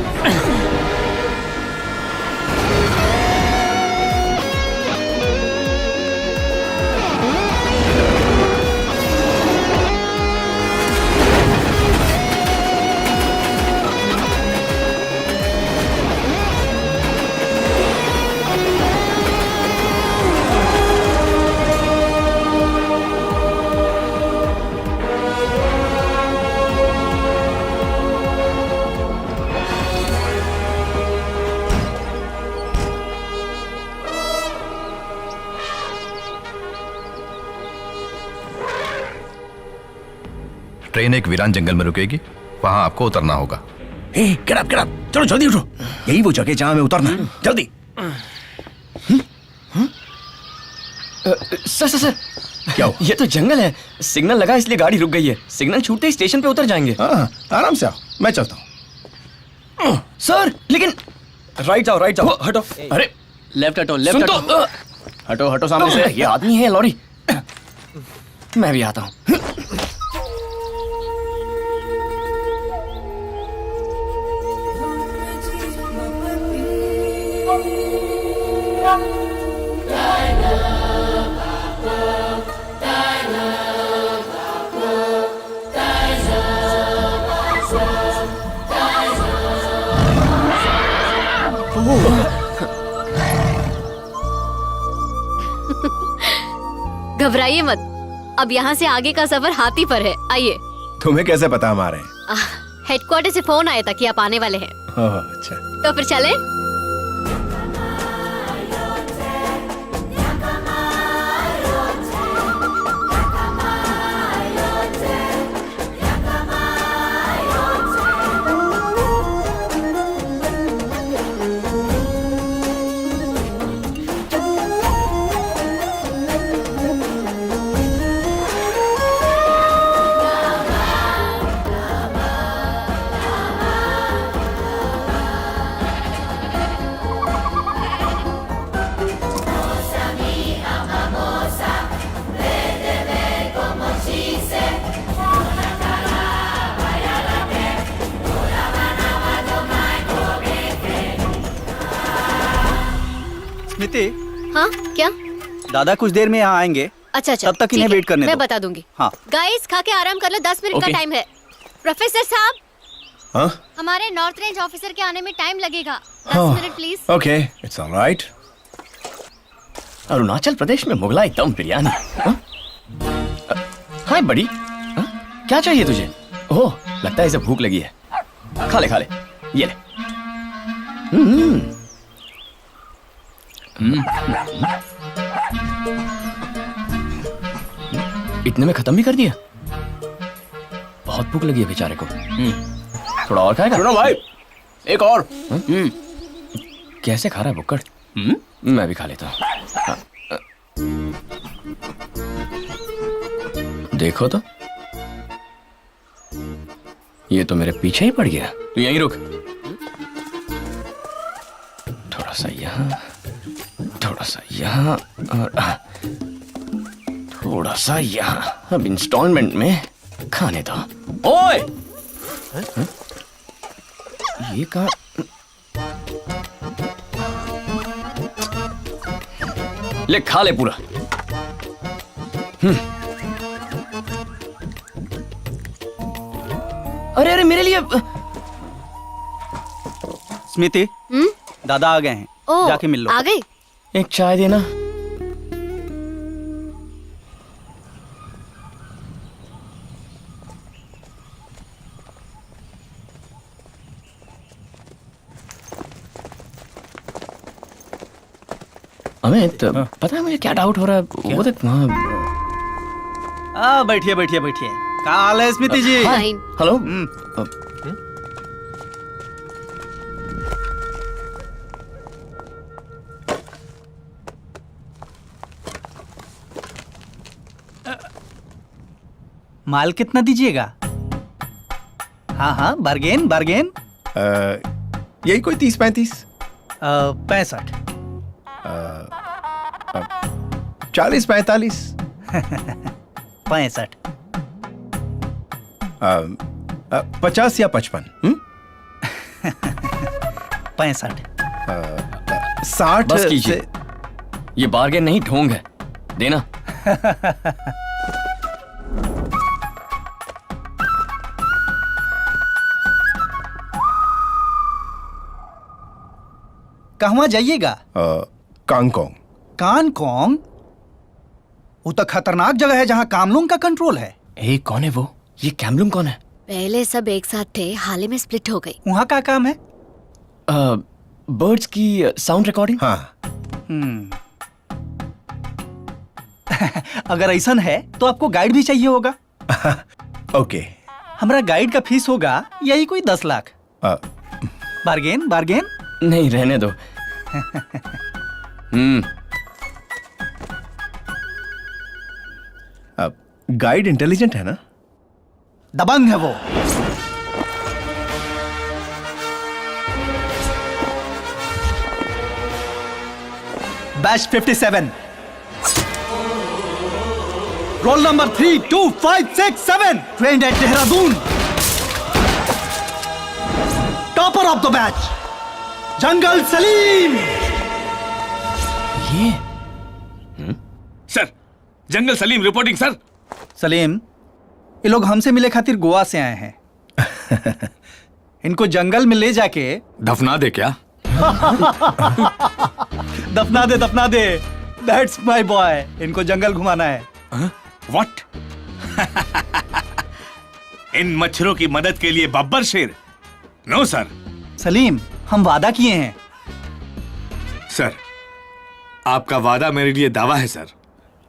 ट्रेन एक वीरान जंगल में रुकेगी, वहां आपको उतरना होगा। गेट अप, चलो जल्दी उठो। यही वो जगह जहां हमें उतरना है। जल्दी। सर सर सर, क्या हो? ये तो जंगल है। सिग्नल लगा इसलिए गाड़ी रुक गई है। सिग्नल छूटते ही स्टेशन पे उतर जाएंगे। हाँ, आराम से आओ, मैं चलता हूँ। सर लेकिन राइट जाओ हटो। अरे लेफ्ट हटो, सुन लेफ्ट तो हटो। हटो हटो सामने से। ये आदमी है लॉरी। मैं भी आता हूँ। घबराइए मत, अब यहाँ से आगे का सफर हाथी पर है। आइए। तुम्हें कैसे पता हमारे? हेडक्वार्टर से फोन आया था कि आप आने वाले हैं। ओह, अच्छा। तो फिर चलें? स्मृति। हाँ क्या? दादा कुछ देर में यहाँ आएंगे। अच्छा अच्छा, तब तक इन्हें ठीक है, वेट करने मैं दो। बता दूंगी। हाँ। गाइस खा के आराम कर लो, 10 मिनट का Okay. टाइम है। प्रोफेसर साहब, हाँ? हमारे नॉर्थ रेंज ऑफिसर के आने में टाइम लगेगा। 10 हाँ। Minute please. Okay, it's alright. Arunachal Pradesh में मुगलाई दम बिरयानी। हाँ? हाय बड़ी। हाँ? क्या चाहिए तुझे? ओह लगता है इसे भूख लगी है। खा ले ये ले। इतने में खत्म भी कर दिया? बहुत भूख लगी है बेचारे को। थोड़ा और खाएगा? सुनो भाई, एक और। कैसे खा रहा है बुक्कड़? मैं भी खा लेता हूँ। हाँ। देखो तो, ये तो मेरे पीछे ही पड़ गया। तू यहीं रुक। थोड़ा सा यहाँ, थोड़ा सा यहाँ और थोड़ा सा यहाँ। अब इंस्टॉलमेंट में खाने दो। ओए! हाँ? ये कहाँ? ले खा ले पूरा। अरे अरे मेरे लिए। स्मृति, दादा आ गए हैं। ओ, जाके मिल लो। आ गए? एक चाय देना। अमित, पता है मुझे क्या डाउट हो रहा है? वो देख वहाँ। बैठिए बैठिए बैठिए। क्या हाल है स्मृति जी? फाइन। हेलो। माल कितना दीजिएगा? हाँ हाँ, बार्गेन बार्गेन। यही कोई 30-35। 65। 40-45। 65। 50 या 55। 65। 60। बस कीजिए। ये बार्गेन नहीं, ढोंग है। देना। कहवा जाइएगा? कांगकोंग। कांगकोंग? वो तो खतरनाक जगह है जहाँ कामलुंग का कंट्रोल है। ए, कौन है वो? ये कैमलुंग कौन है? पहले सब एक साथ थे, हाल ही में स्प्लिट हो गई। वहाँ का काम है? बर्ड्स की साउंड रिकॉर्डिंग। हाँ। अगर ऐसा है तो आपको गाइड भी चाहिए होगा। ओके। हमारा गाइड का फीस होगा यही कोई 10 लाख। Bargain bargain. नहीं, रहने दो। गाइड इंटेलिजेंट है ना? दबंग है वो। Batch 57, roll number 32567, trained at Dehradun, topper of the batch जंगल सलीम। ये सर, जंगल सलीम रिपोर्टिंग सर। सलीम, ये लोग हमसे मिले खातिर गोवा से आए हैं। इनको जंगल में ले जाके दफना दे क्या? दफना दे। That's my boy. इनको जंगल घुमाना है। व्हाट? इन मच्छरों की मदद के लिए बब्बर शेर? No sir. सलीम, हम वादा किए हैं। सर, आपका वादा मेरे लिए दावा है sir.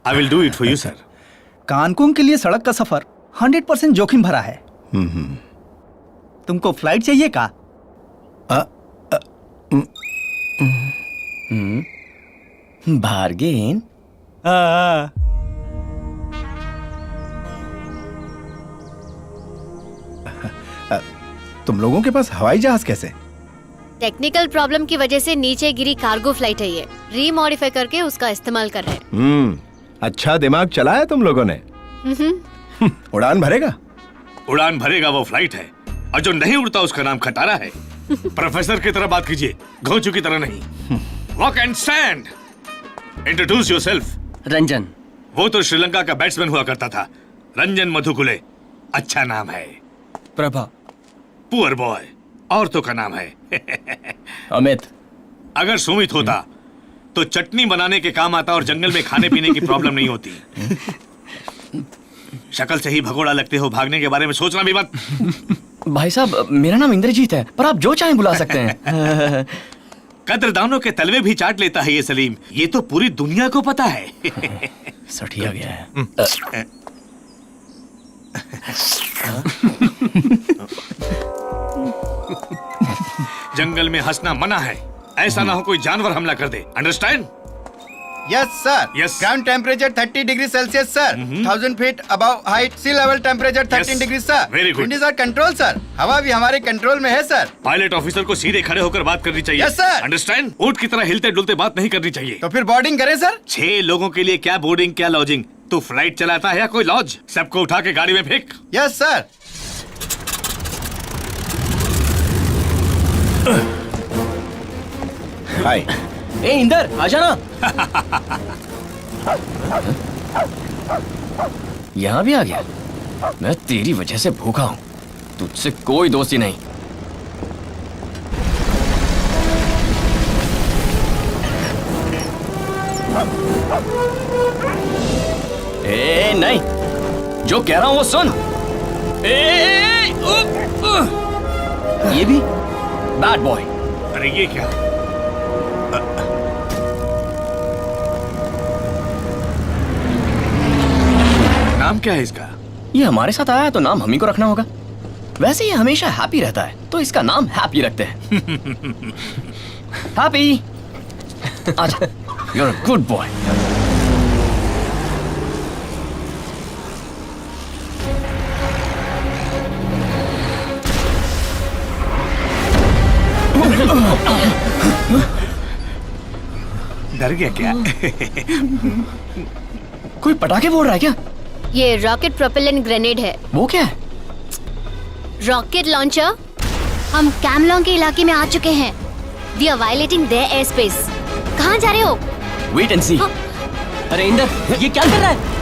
I will do it for you sir. Cancun के लिए सड़क का सफर 100% जोखिम भरा है। तुमको फ्लाइट चाहिए का? बार्गेन। तुम लोगों के पास हवाई जहाज कैसे? टेक्निकल प्रॉब्लम की वजह से नीचे गिरी कार्गो फ्लाइट है ये। रीमॉडिफाई करके उसका इस्तेमाल कर रहे हैं। अच्छा दिमाग चलाया तुम लोगों ने। उड़ान भरेगा? उड़ान भरेगा वो फ्लाइट है, और जो नहीं उड़ता उसका नाम खटारा है। प्रोफेसर की तरह बात कीजिए, घोंचू की तरह नहीं। Walk and stand. Introduce yourself. Ranjan. वो तो श्रीलंका का बैट्समैन हुआ करता था, रंजन मधुकुले। अच्छा नाम है। प्रभा। Poor boy. औरतों का नाम है। अमित। अगर सुमित होता तो चटनी बनाने के काम आता और जंगल में खाने पीने की प्रॉब्लम नहीं होती। शक्ल से ही भगोड़ा लगते हो, भागने के बारे में सोचना भी मत। भाई साहब, मेरा नाम इंद्रजीत है, पर आप जो चाहें बुला सकते हैं। कद्रदानों के तलवे भी चाट लेता है ये सलीम, ये तो पूरी दुनिया को पता है। सठिया गया है। जंगल में हंसना मना है, ऐसा ना हो कोई जानवर हमला कर दे। Understand? Yes sir. Yes. Ground temperature 30 degree Celsius sir. 1000 feet above height, sea level temperature 13 degree sir. Very good. Wind is our control sir. हवा भी हमारे कंट्रोल में है सर। पायलट ऑफिसर को सीधे खड़े होकर बात करनी चाहिए। Yes, sir. अंडरस्टैंड? ऊंट की तरह हिलते डुलते बात नहीं करनी चाहिए। तो फिर बोर्डिंग करें सर? 6 लोगों के लिए क्या बोर्डिंग, क्या लॉजिंग? तू फ्लाइट चलाता है या कोई लॉज? सबको उठा के गाड़ी में फेंक। Yes sir. हाय। ए इंदर, आजा ना। यहाँ भी आ गया। मैं तेरी वजह से भूखा हूँ, तुझसे कोई दोस्ती नहीं। ए नहीं, जो कह रहा हूँ वो सुन। ये भी बैड बॉय। अरे ये क्या? नाम क्या है इसका? ये हमारे साथ आया है तो नाम हम ही को रखना होगा। वैसे ये हमेशा हैप्पी रहता है तो इसका नाम हैप्पी रखते हैं। हैप्पी, आजा, you're a good boy. डर गया क्या? कोई पटाखे फोड़ रहा है क्या? ये रॉकेट प्रोपेलेंट ग्रेनेड है। वो क्या है? Rocket launcher. हम कैमलोंग के इलाके में आ चुके हैं। We are violating their air space. कहाँ जा रहे हो? Wait and see. अरे इंदर, ये क्या कर रहा है?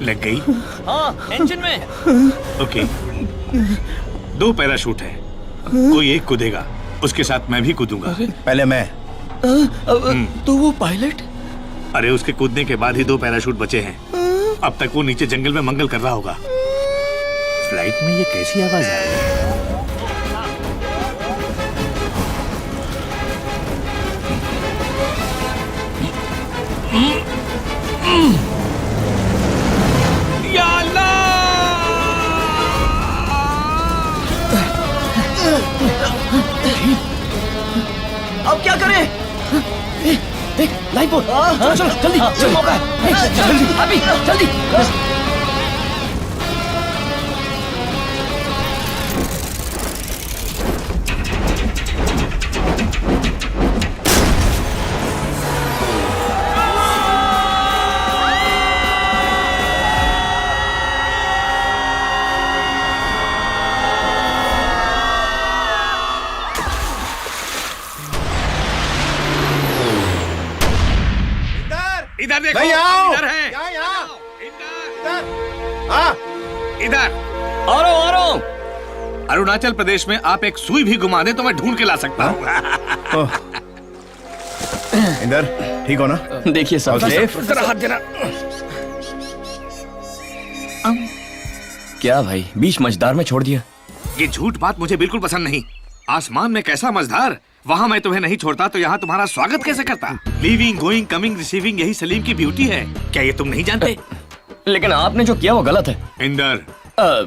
लग गई? हाँ, इंजन में। ओके। 2 पैराशूट है, कोई एक कूदेगा, उसके साथ मैं भी कूदूंगा। पहले मैं। तो वो पायलट? अरे उसके कूदने के बाद ही 2 पैराशूट बचे हैं। अब तक वो नीचे जंगल में मंगल कर रहा होगा। फ्लाइट में ये कैसी आवाज आ रही है? या अल्लाह! अब क्या करें? देख लाइफ बोट, चलो चलो जल्दी, चल मौका है, जल्दी अभी जल्दी। इधर देखो, नहीं आओ। इधर है। इधर आ रहा हूँ। अरुणाचल प्रदेश में आप एक सुई भी घुमा दे तो मैं ढूंढ के ला सकता हूँ। इधर ठीक हो ना? देखिए साहब, जरा हाथ देना। क्या भाई बीच मझदार में छोड़ दिया? ये झूठ बात मुझे बिल्कुल पसंद नहीं। आसमान में कैसा मझधार, वहाँ मैं तुम्हें नहीं छोड़ता तो यहाँ तुम्हारा स्वागत कैसे करता? लिविंग, गोइंग, कमिंग, रिसीविंग, यही सलीम की ब्यूटी है। क्या ये तुम नहीं जानते? लेकिन आपने जो किया वो गलत है। इंदर,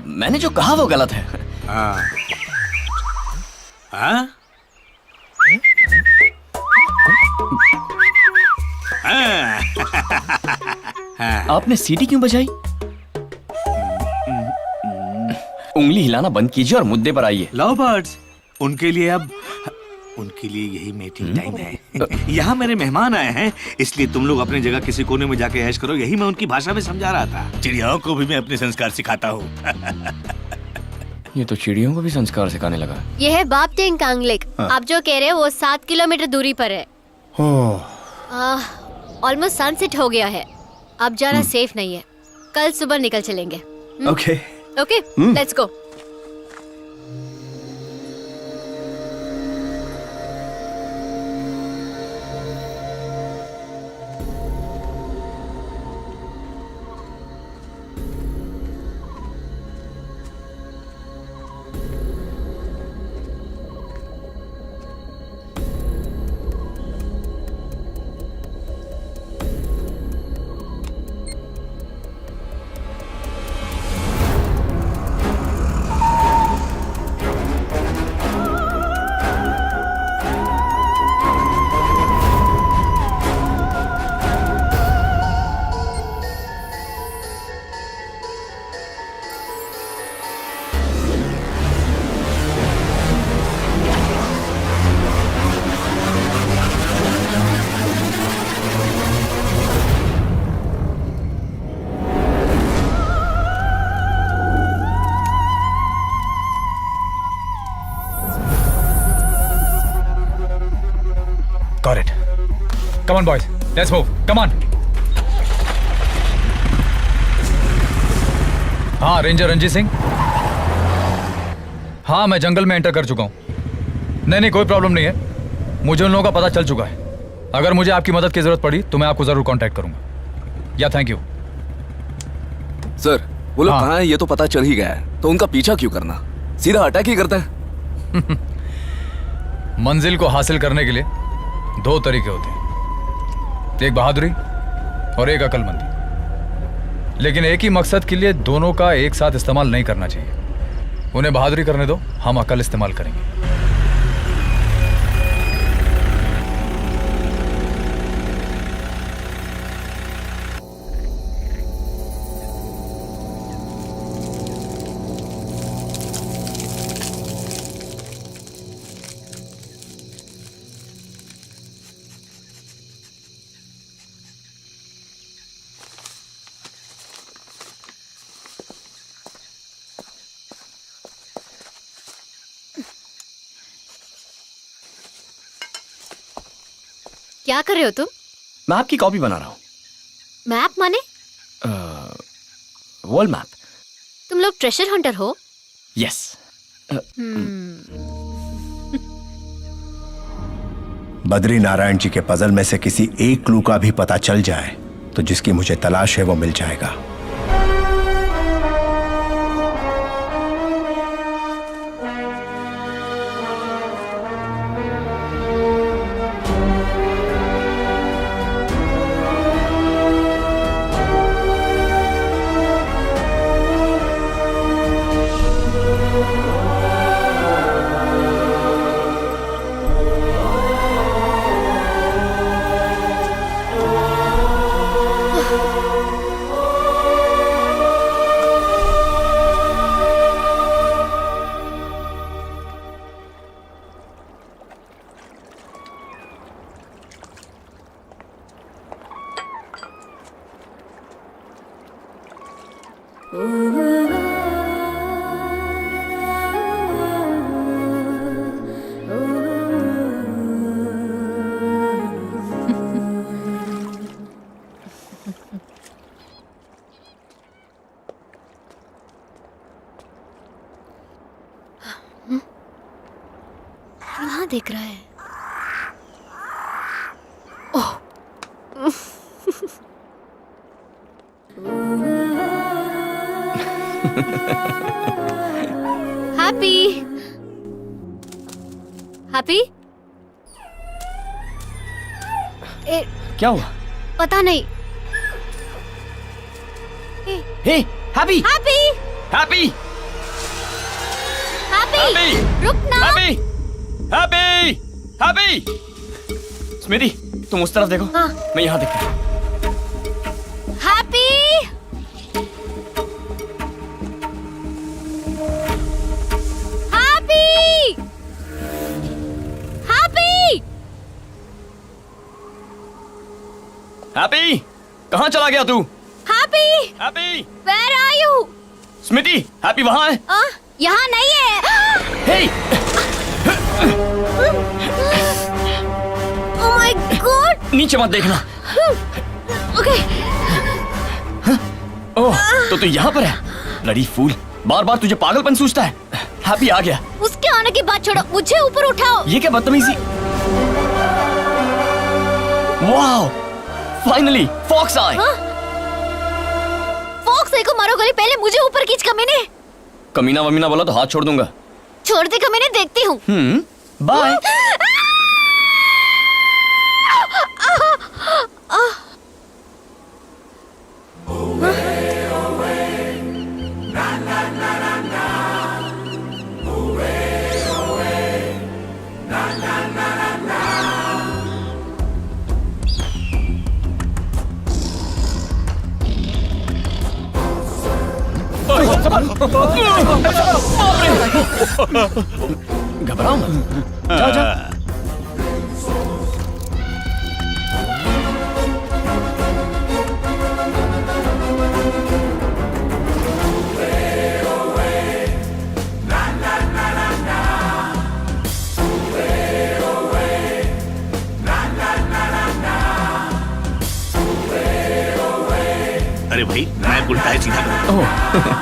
मैंने जो कहा वो गलत है। आपने सीटी क्यों बजाई? उंगली हिलाना बंद कीजिए और मुद्दे पर आइए। लव बर्ड्स, उनके लिए यही मीटिंग टाइम है। यहाँ मेरे मेहमान आए हैं, इसलिए तुम लोग अपनी जगह किसी कोने में जाके ऐश करो। यही मैं उनकी भाषा में समझा रहा था। चिड़ियाओं को भी मैं अपने संस्कार सिखाता हूँ। ये तो चिड़ियों को भी संस्कार सिखाने लगा। ये है बापटेंग कांगलेक। आप जो कह रहे हैं वो 7 किलोमीटर दूरी पर है। ऑलमोस्ट सनसेट हो गया है। अब जाना सेफ नहीं है, कल सुबह निकल चलेंगे। Okay okay, let's go. Got it. Come on, boys. Let's move. Come on. हाँ, रेंजर रंजीत सिंह। हाँ, मैं जंगल में एंटर कर चुका हूँ। नहीं, कोई प्रॉब्लम नहीं है। मुझे उन लोगों का पता चल चुका है। अगर मुझे आपकी मदद की जरूरत पड़ी तो मैं आपको जरूर कांटेक्ट करूंगा। या थैंक यू। सर, वो लोग कहाँ हैं ये तो पता चल ही गया है, तो उनका पीछा क्यों करना? सीधा अटैक ही करता है। मंजिल को हासिल करने के लिए 2 तरीके होते हैं, एक बहादुरी और एक अक्लमंदी। लेकिन एक ही मकसद के लिए दोनों का एक साथ इस्तेमाल नहीं करना चाहिए। उन्हें बहादुरी करने दो, हम अकल इस्तेमाल करेंगे। क्या कर रहे हो तुम? मैं आपकी कॉपी बना रहा हूँ। मैप माने? World map. तुम लोग ट्रेजर हंटर हो? यस। बद्री नारायण जी के पजल में से किसी एक क्लू का भी पता चल जाए तो जिसकी मुझे तलाश है वो मिल जाएगा। वहां देख रहा है। ओह हैप्पी हैप्पी क्या हुआ? पता नहीं। हे हैप्पी हैप्पी हैप्पी हैप्पी रुकना। हैप्पी हैप्पी हैप्पी स्मिति, तुम उस तरफ देखो। हाँ। मैं यहाँ देखता हूँ। हैप्पी हैप्पी हैप्पी हैप्पी कहाँ चला गया तू? Happy Happy where are you? Smiti, Happy वहाँ है। यहाँ नहीं है। Hey oh my god. नीचे मत देखना। ओके। ओह, तो तू यहाँ पर है? लड़ी फूल, बार बार तुझे पागलपन सूझता है। हैप्पी आ गया। उसके आने की बात छोड़ो, मुझे ऊपर उठाओ। ये क्या बदतमीजी। वाओ, फाइनली फॉक्स आए। फॉक्स को मारो गोली, पहले मुझे ऊपर खींच कमीने। कमीना वमीना बोला तो हाथ छोड़ दूंगा। छोड़ दे कमीने, देखती हूँ। बाय। घबराओ मत। जा जा। अरे भाई, मैं उल्टा है सीधा करो।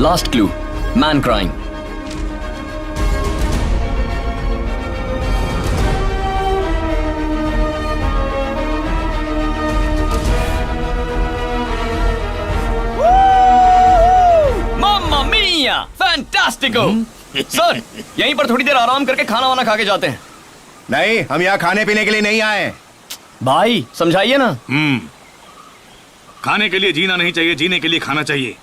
Last clue, man crying. Mamma mia! Fantastico! Sir, यहीं पर थोड़ी देर आराम करके खाना वाना खा के जाते हैं। नहीं, हम यहाँ खाने पीने के लिए नहीं आए। भाई समझाइए ना। खाने के लिए जीना नहीं चाहिए, जीने के लिए खाना चाहिए।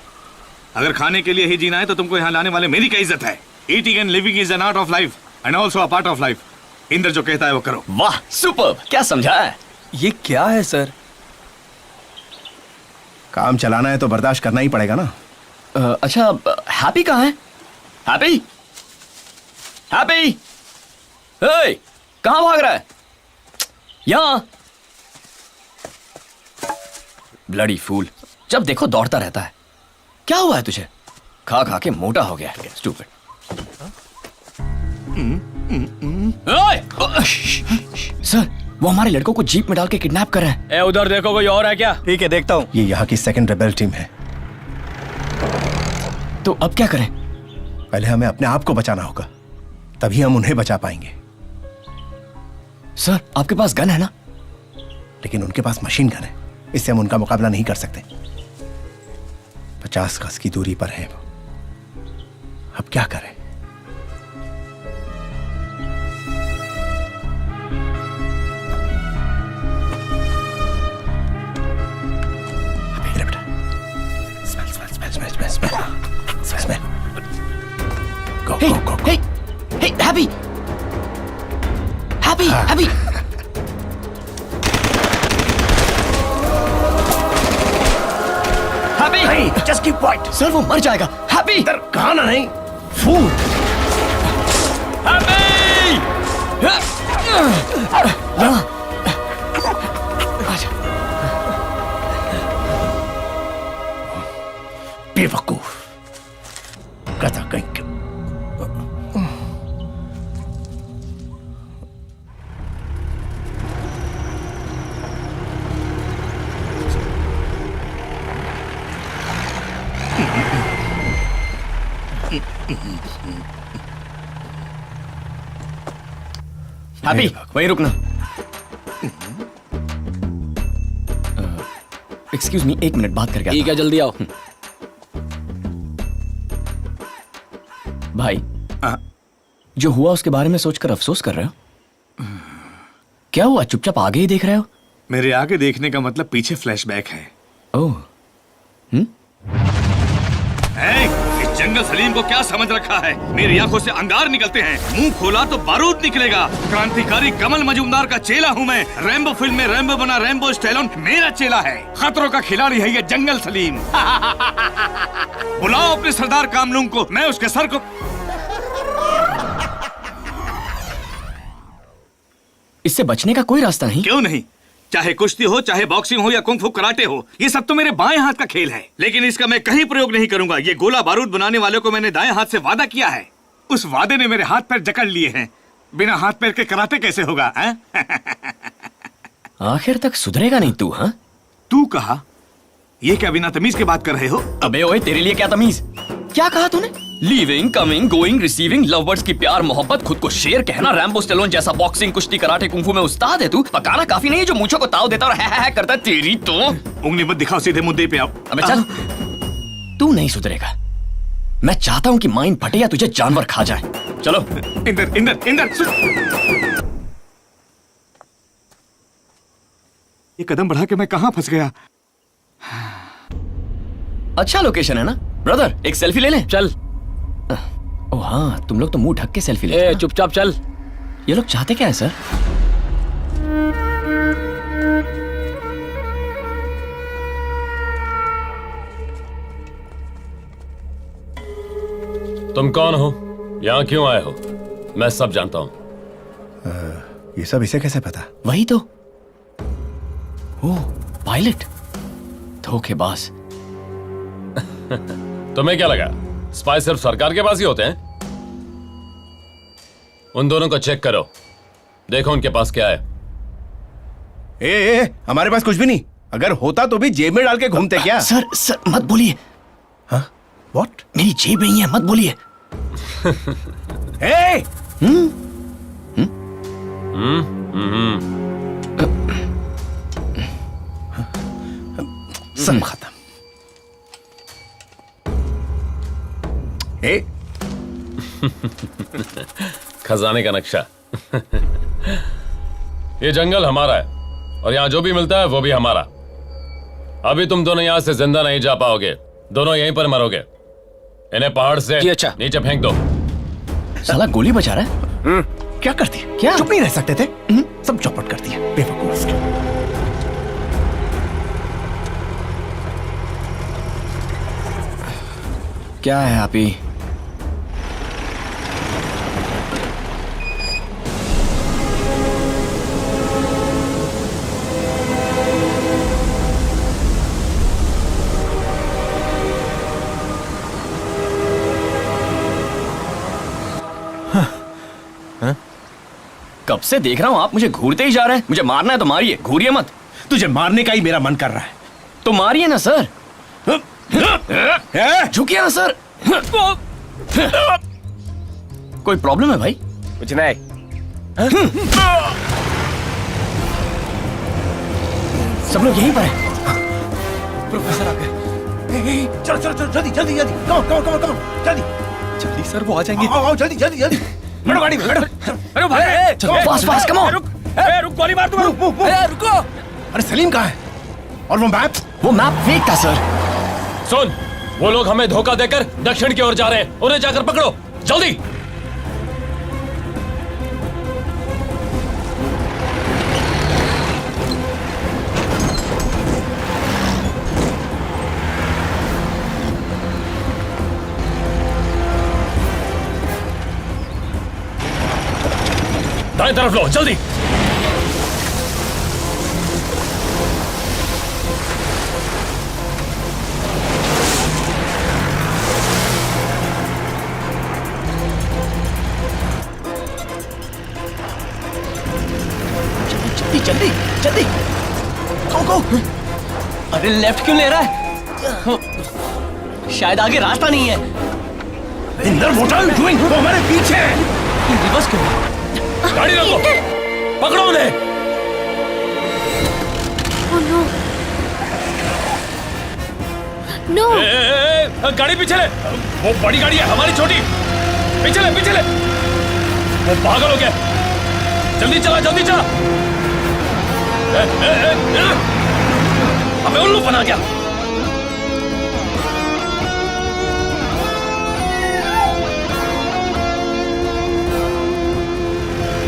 अगर खाने के लिए ही जीना है तो तुमको यहाँ लाने वाले मेरी क्या इज्जत है? Eating and living is an art of life and also a part of life. Indra जो कहता है वो करो। वाह, सुपर्ब! क्या समझाया है? ये क्या है सर? काम चलाना है तो बर्दाश्त करना ही पड़ेगा ना। अच्छा, हैप्पी कहाँ है? हैप्पी हैप्पी, हे, कहाँ भाग रहा है? यहाँ। ब्लडी फूल, जब देखो दौड़ता रहता है। क्या हुआ है तुझे? खा खा के मोटा हो गया है। स्टूपिड। सर, वो हमारे लड़कों को जीप में डाल के किडनैप कर रहे हैं। ए, उधर देखो, कोई और है क्या? ठीक है, देखता हूँ। ये यहाँ की सेकंड रेबेल टीम है। तो अब क्या करें? पहले हमें अपने आप को बचाना होगा, तभी हम उन्हें बचा पाएंगे। सर, आपके पास गन है ना? लेकिन उनके पास मशीन गन है, इससे हम उनका मुकाबला नहीं कर सकते। 50 गज की दूरी पर है वो। अब क्या करें? Smell. Go. Hey, Happy! Happy! Happy! Hey, just keep quiet. Sir वो मर जाएगा. Happy! कहा ना नहीं, फूल. Happy! यहाँ. आजा. बेवकूफ. गधा कहीं के. हैप्पी वहीं रुकना. एक्सक्यूज मी, 1 मिनट बात करके. ठीक है, जल्दी आओ. भाई, जो हुआ उसके बारे में सोचकर अफसोस कर रहे हो? क्या हुआ, चुपचाप आगे ही देख रहे हो? मेरे आगे देखने का मतलब पीछे फ्लैशबैक है. ओह. इस जंगल सलीम को क्या समझ रखा है? मेरी आंखों से अंगार निकलते हैं, मुंह खोला तो बारूद निकलेगा. क्रांतिकारी कमल मजूमदार का चेला हूँ मैं. रैम्बो फिल्म में रैम्बो बना रैम्बो स्टैलोन मेरा चेला है. खतरों का खिलाड़ी है ये जंगल सलीम. बुलाओ अपने सरदार कामलूंग को, मैं उसके सर को. इससे बचने का कोई रास्ता नहीं? क्यों नहीं? चाहे कुश्ती हो, चाहे बॉक्सिंग हो या कुंग फू कराटे हो, ये सब तो मेरे बाएं हाथ का खेल है. लेकिन इसका मैं कहीं प्रयोग नहीं करूंगा. ये गोला बारूद बनाने वाले को मैंने दाएं हाथ से वादा किया है. उस वादे ने मेरे हाथ पैर जकड़ लिए हैं. बिना हाथ पैर के कराटे कैसे होगा? आखिर तक सुधरेगा नहीं तू? हाँ, तू कहा? ये क्या बिना तमीज के बात कर रहे हो? अबे ओए, तेरे लिए क्या तमीज? क्या कहा तूने? Leaving, coming, going, receiving, lovers की प्यार मोहब्बत, खुद को शेर कहना, रैम्बो स्टैलोन जैसा बॉक्सिंग, कुश्ती, कराटे, कुंफू में उस्ताद है तू. पकाना काफी नहीं है जो मूंछों को ताव देता और है करता. तेरी तो उंगली मत दिखाओ, सीधे मुद्दे पे आओ. अबे चल, तू नहीं सुधरेगा. मैं चाहता हूँ कि माइंड फटे या तुझे जानवर खा जाए. चलो. इंदर इंदर इंदर. ये कदम बढ़ा के मैं कहाँ फंस गया? अच्छा लोकेशन है ना ब्रदर, एक सेल्फी ले लें. चल. ओ हाँ, तुम लोग तो मुंह ढक के सेल्फी लेते हैं. चुपचाप चल. ये लोग चाहते क्या है सर? तुम कौन हो? यहाँ क्यों आए हो? मैं सब जानता हूँ. ये सब इसे कैसे पता? वही तो. ओ, पायलट. धोखेबाज. तुम्हें क्या लगा स्पाई सिर्फ सरकार के पास ही होते हैं? उन दोनों को चेक करो, देखो उनके पास क्या है. हमारे पास कुछ भी नहीं. अगर होता तो भी जेब में डाल के घूमते क्या? सर मत बोलिए. हाँ? What? मेरी जेब नहीं है, मत बोलिए. सब खत्म. खजाने का नक्शा. ये जंगल हमारा है और यहाँ जो भी मिलता है वो भी हमारा. अभी तुम दोनों यहाँ से जिंदा नहीं जा पाओगे. दोनों यहीं पर मरोगे. इन्हें पहाड़ से नीचे फेंक दो. साला गोली बचा रहा है. क्या करती है? क्या? चुप नहीं रह सकते थे? सब चौपट करती है. बेवकूफ. क्या है आप ही? कब से देख रहा हूं आप मुझे घूरते ही जा रहे हैं. मुझे मारना है तो मारिए, घूरिए मत. तुझे मारने का ही मेरा मन कर रहा है. तो मारिए ना सर. झुकिए ना सर. कोई प्रॉब्लम है भाई? कुछ नहीं. सब लोग यहीं पर हैं. प्रोफेसर आ गए. चलो चलो चलो, जल्दी जल्दी जल्दी. कम कम कम कम, जल्दी. जल्दी सर, वो आ जाएंगे। आओ जल्दी जल्दी जल्दी, बैठो गाड़ी में बैठो। अरे भाई, चलो, फास्ट फास्ट, कम ऑन। रुक, गोली मार दूंगा। रुको। अरे सलीम कहाँ है? और वो मैप? वो मैप फेक था सर। सुन, वो लोग हमें धोखा देकर दक्षिण की ओर जा रहे हैं, उन्हें जाकर पकड़ो जल्दी। दाएं तरफ लो, जल्दी। जल्दी जल्दी जल्दी, गो गो। अरे लेफ्ट क्यों ले रहा है? शायद आगे रास्ता नहीं है। Inder, what are you doing? वो हमारे पीछे है। रिवर्स क्यों? गाड़ी रोको, पकड़ो उन्हें। Oh no. No. गाड़ी पीछे ले, वो बड़ी गाड़ी है, हमारी छोटी। पीछे ले, पीछे ले। वो पागल हो गया। जल्दी चला, जल्दी चला। हमें उल्लू बना गया।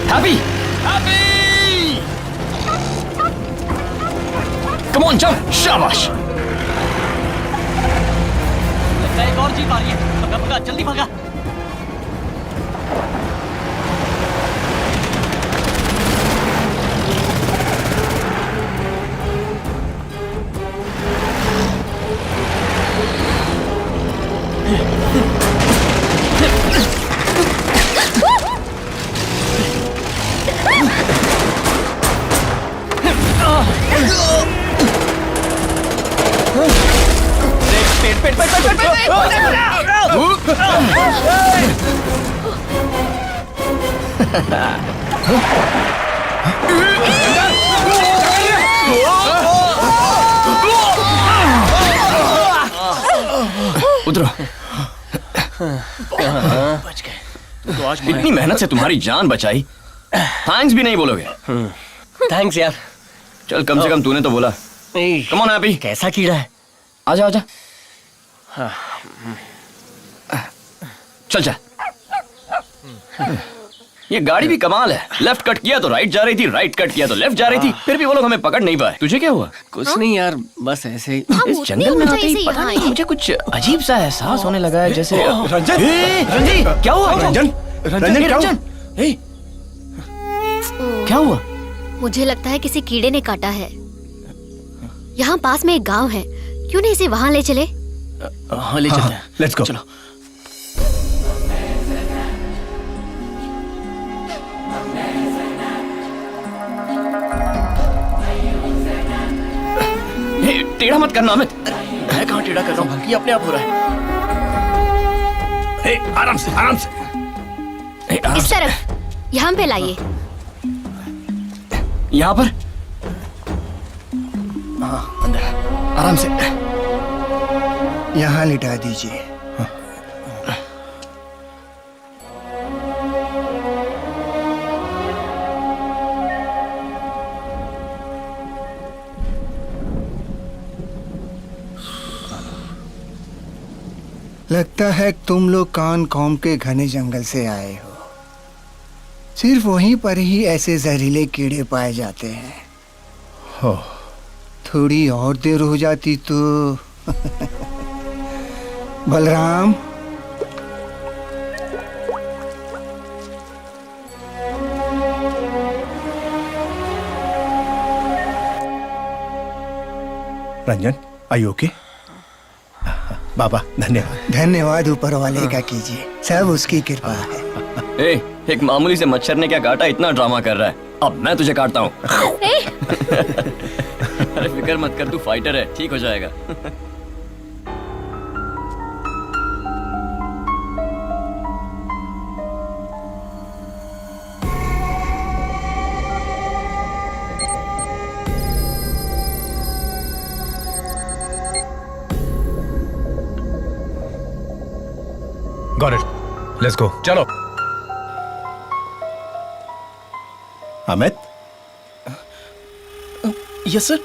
Happy, happy, come on, jump, शाबाश। लगता है एक और जीप आ रही है। भगा भगा, जल्दी भगा। उधर इतनी मेहनत से तुम्हारी जान बचाई, थैंक्स भी नहीं बोलोगे? थैंक्स यार। चल, कम से कम तूने तो बोला। Come on happy. कैसा कीड़ा है? आजा आजा, चल चल। ये गाड़ी भी कमाल है, लेफ्ट कट किया तो राइट जा रही थी, राइट कट किया तो लेफ्ट जा रही थी, फिर भी वो लोग हमें पकड़ नहीं पाए। तुझे क्या हुआ? कुछ नहीं यार, बस ऐसे ही। इस जंगल में आते ही पता नहीं, मुझे कुछ अजीब सा एहसास होने लगा है, जैसे रंजन, रंजन क्या हुआ? रंजन, रंजन रंजन, क्या हुआ? मुझे लगता है किसी कीड़े ने काटा है। यहाँ पास में एक गांव है, क्यों नहीं इसे वहाँ ले चले? हाँ, ले चलते हैं। Let's go. चलो। टेढ़ा मत करना अमित। मैं कहाँ टेढ़ा कर रहा हूँ, ये अपने आप हो रहा है। आराम से, आराम से। इस तरफ, यहाँ पे लाइए। यहाँ पर? आराम से। यहाँ लिटा दीजिए। लगता है तुम लोग कान कौम के घने जंगल से आए हो। सिर्फ वहीं पर ही ऐसे जहरीले कीड़े पाए जाते हैं। हो, थोड़ी और देर हो जाती तो Balram, Ranjan, are you okay? बाबा धन्यवाद। धन्यवाद ऊपर वाले का कीजिए, सब उसकी कृपा है। एक मामूली से मच्छर ने क्या काटा, इतना ड्रामा कर रहा है। अब मैं तुझे काटता हूँ। अरे फिक्र मत कर, तू फाइटर है, ठीक हो जाएगा। Got it. लेट्स गो, चलो। Amit, yes sir.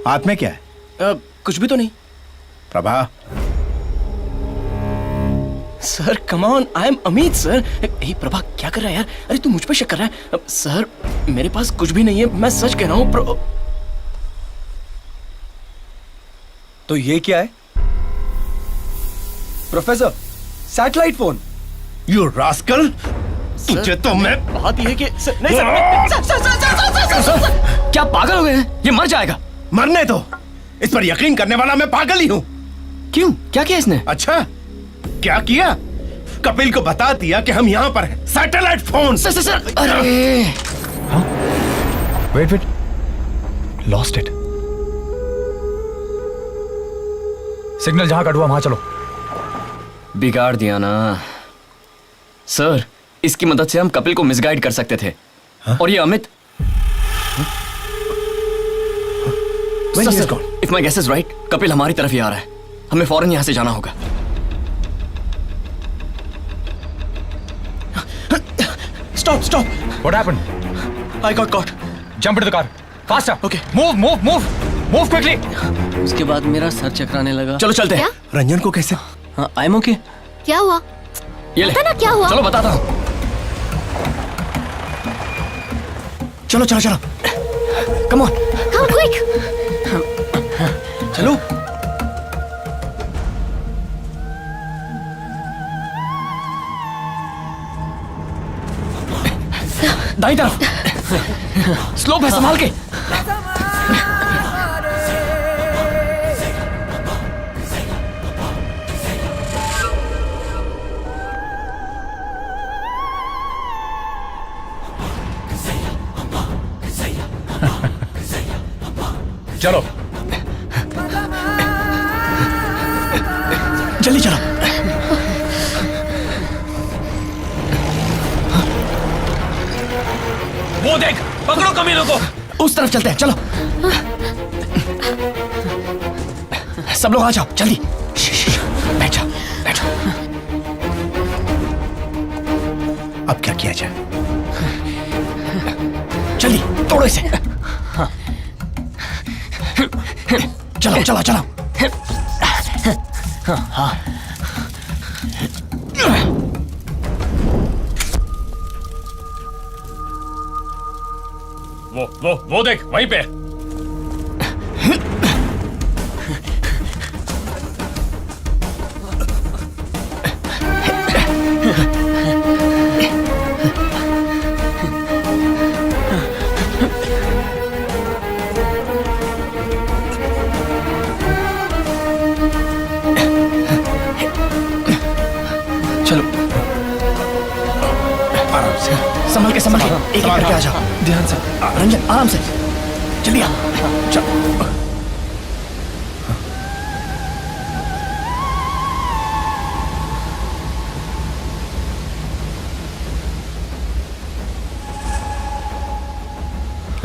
हाथ में क्या है? कुछ भी तो नहीं। Prabha, sir come on, I am Amit sir. ए प्रभा, क्या कर रहा है यार? अरे तू मुझ पे शक कर रहा है? सर मेरे पास कुछ भी नहीं है, मैं सच कह रहा हूँ। तो ये क्या है? Professor, satellite phone. You rascal, तुझे तो मैं। बात ये है कि सर, नहीं सर, क्या पागल हो गए हैं? ये मर जाएगा। मरने दो, इस पर यकीन करने वाला मैं पागल ही हूँ। क्यों, क्या किया इसने? अच्छा, क्या किया? कपिल को बता दिया कि हम यहाँ पर हैं। Satellite phone. सर, अरे वेट, लॉस्ट इट। सिग्नल जहां कट हुआ वहां चलो। बिगाड़ दिया ना सर। इसकी मदद से हम कपिल को मिसगाइड कर सकते थे। और ये Amit, if my guess is right, Kapil हमारी तरफ ही आ रहा है। हमें फौरन यहां से जाना होगा। Stop! What happened? I got caught. Jump into the car. Faster. Okay. Move quickly. उसके बाद मेरा सर चकराने लगा। चलो चलते हैं। रंजन को कैसे? हाँ, आई एम ओके। क्या हुआ? ये ले। पता ना क्या हुआ? चलो बताता हूँ। चलो। Come on. Come quick. चलो। दाई तरफ। स्लोप है, संभाल के। चलो, जल्दी चलो। वो देख, पकड़ो कमीनों को। उस तरफ चलते हैं, चलो। सब लोग आ जाओ, जल्दी। बैठ जाओ। अब क्या किया जाए? जल्दी तोड़ो इसे। चलो। हाँ। वो देख, वहीं पे। चलो, आराम से, संभल के एक करके आ जाओ। ध्यान से रंजन, आराम से। जल्दी आ। चलो।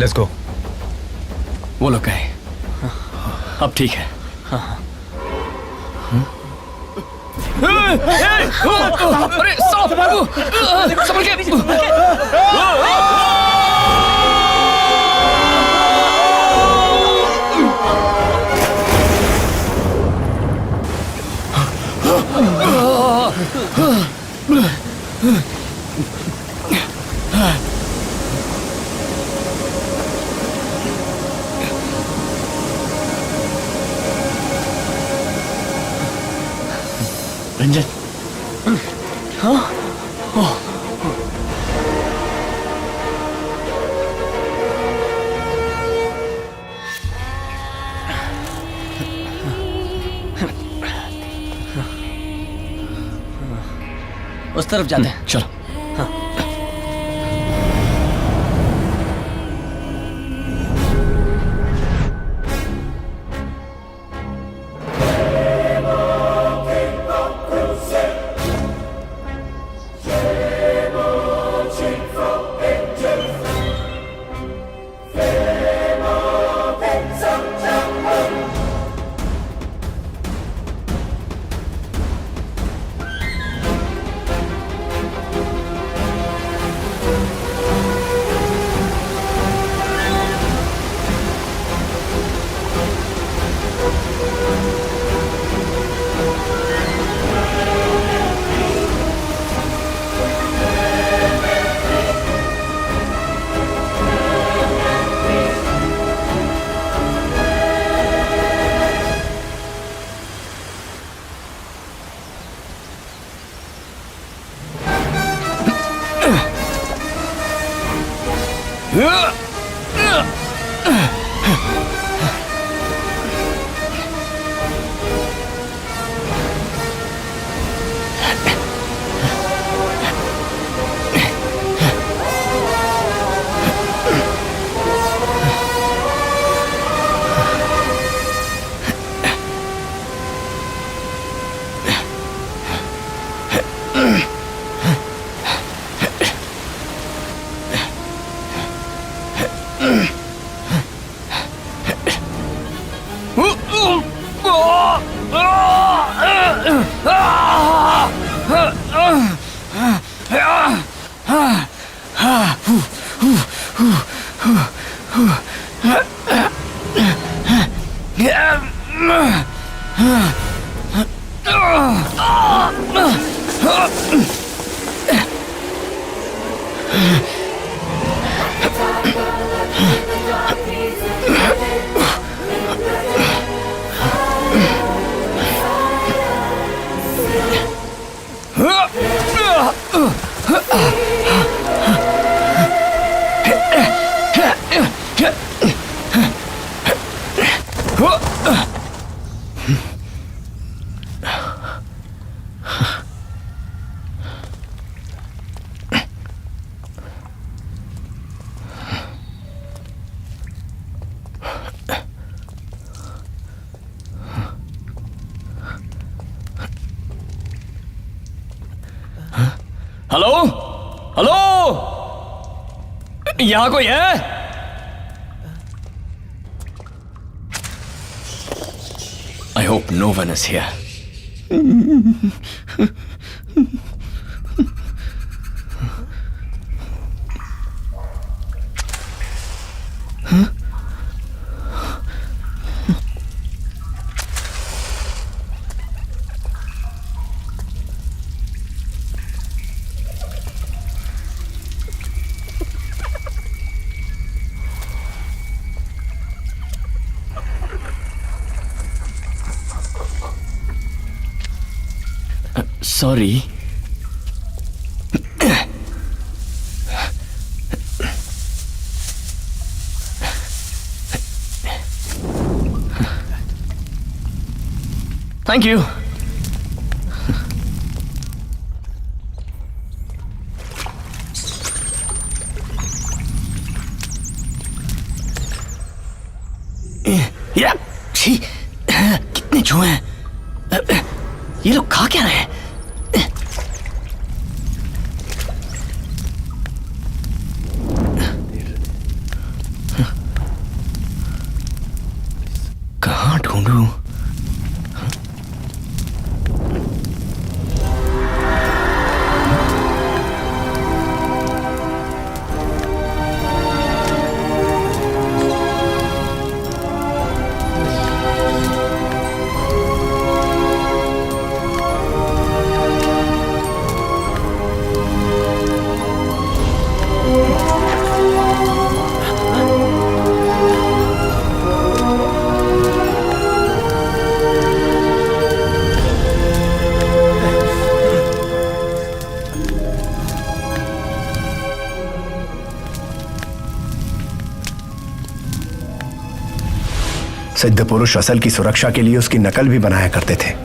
Let's go. वो लोग गए, अब ठीक है। अरे साफ बाबू, संभल के। रंजन, हाँ? उस तरफ जाते हैं। चलो। हाँ। हेलो हेलो, यहां कोई है? I hope no one is here. Sorry. Thank you. या, छी, कितने चूहे हैं? ये लोग खा क्या रहे हैं? कहाँ ढूंढूं? सिद्ध पुरुष असल की सुरक्षा के लिए उसकी नकल भी बनाया करते थे।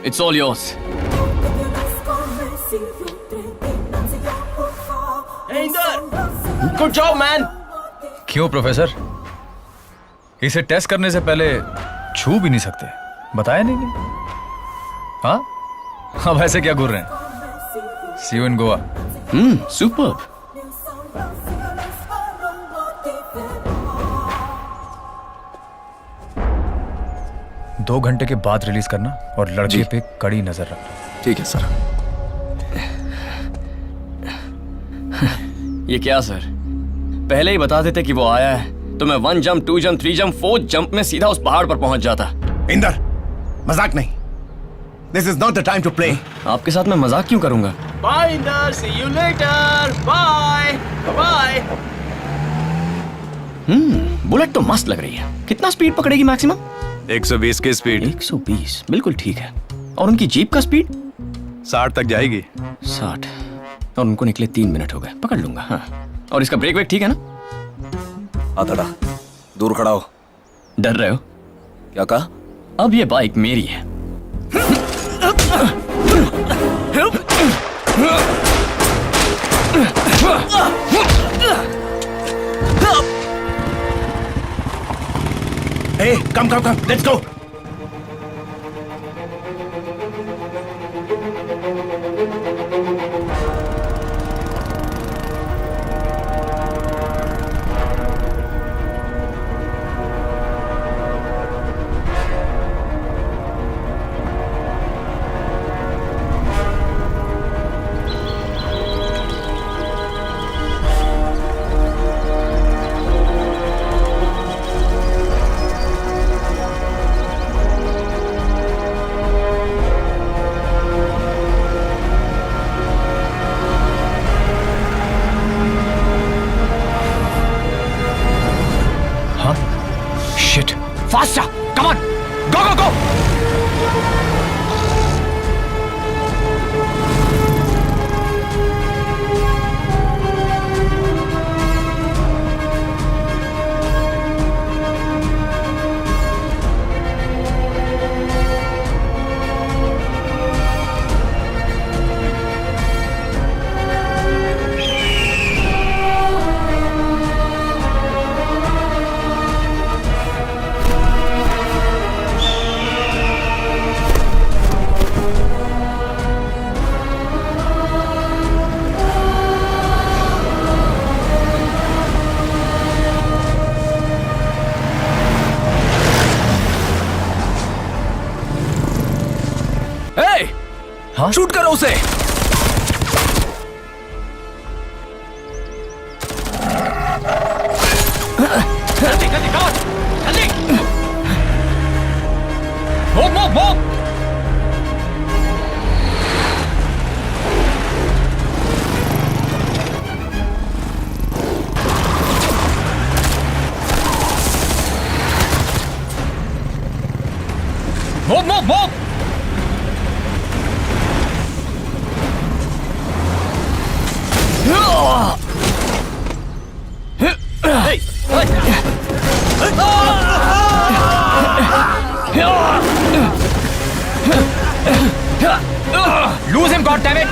It's all yours. Good job, man. क्यों प्रोफेसर? इसे टेस्ट करने से पहले छू भी नहीं सकते? बताया नहीं? हाँ? अब ऐसे क्या घूर रहे हैं? See you in Goa. Superb. दो घंटे के बाद रिलीज करना और लड़के पे कड़ी नजर रखना। ठीक है सर। ये क्या सर? पहले ही बता देते कि वो आया है तो मैं 1 जंप 2 जंप 3 जंप 4 जंप में सीधा उस पहाड़ पर पहुंच जाता। इंदर, मजाक नहीं। This is not the time to play. आपके साथ मैं मजाक क्यों करूंगा? Bye, Inder. See you later. Bye. Bye. Bullet तो मस्त लग रही है। कितना स्पीड पकड़ेगी मैक्सिमम? 120 की स्पीड। 120 बिल्कुल ठीक है। और उनकी जीप का स्पीड? 60 तक जाएगी। 60 और उनको निकले 3 मिनट हो गए। पकड़ लूंगा। हाँ। और इसका ब्रेक वेक ठीक है ना? आतड़ा, दूर खड़ा हो। डर रहे हो? क्या कहा? अब ये बाइक मेरी है। Hey, come, let's go. Faster! Come on! Go, go, go! हाँ? शूट करो उसे। जल्दी जल्दी कवर, जल्दी। Move. Move! Lose him, goddammit!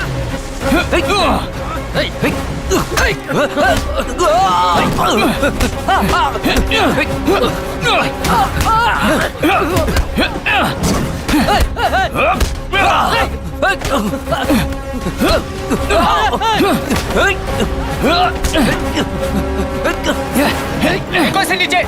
कोई से नीचे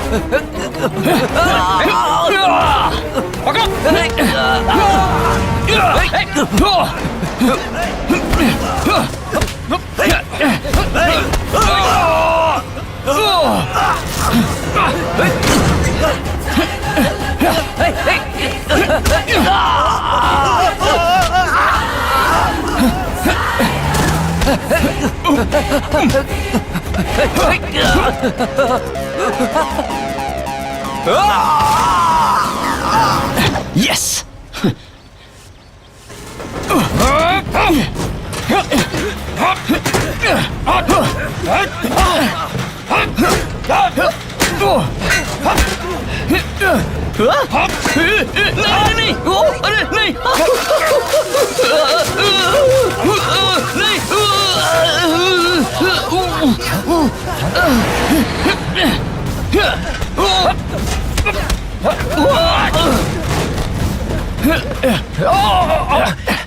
Yes! नहीं, अरे नहीं,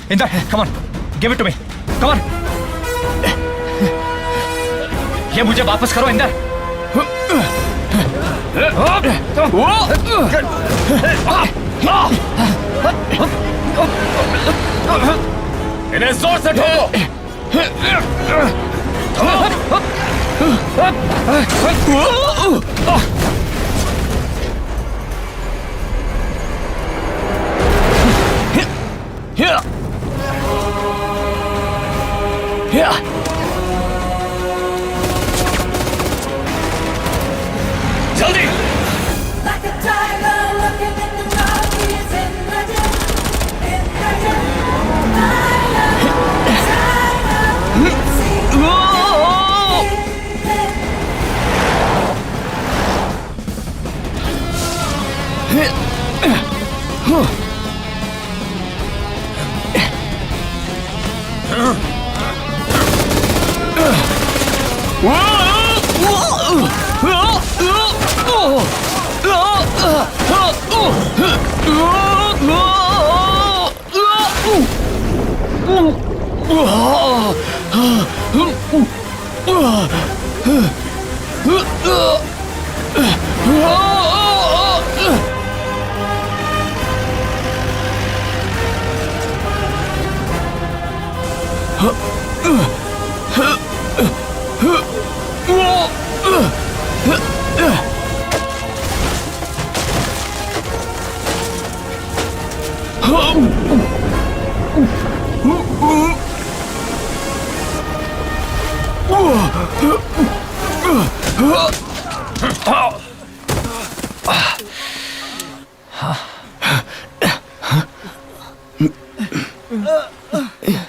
Inder, come on, give it to me, come on. ये मुझे वापस करो इंदर. इन्हें जोर से ठोको. जल्दी.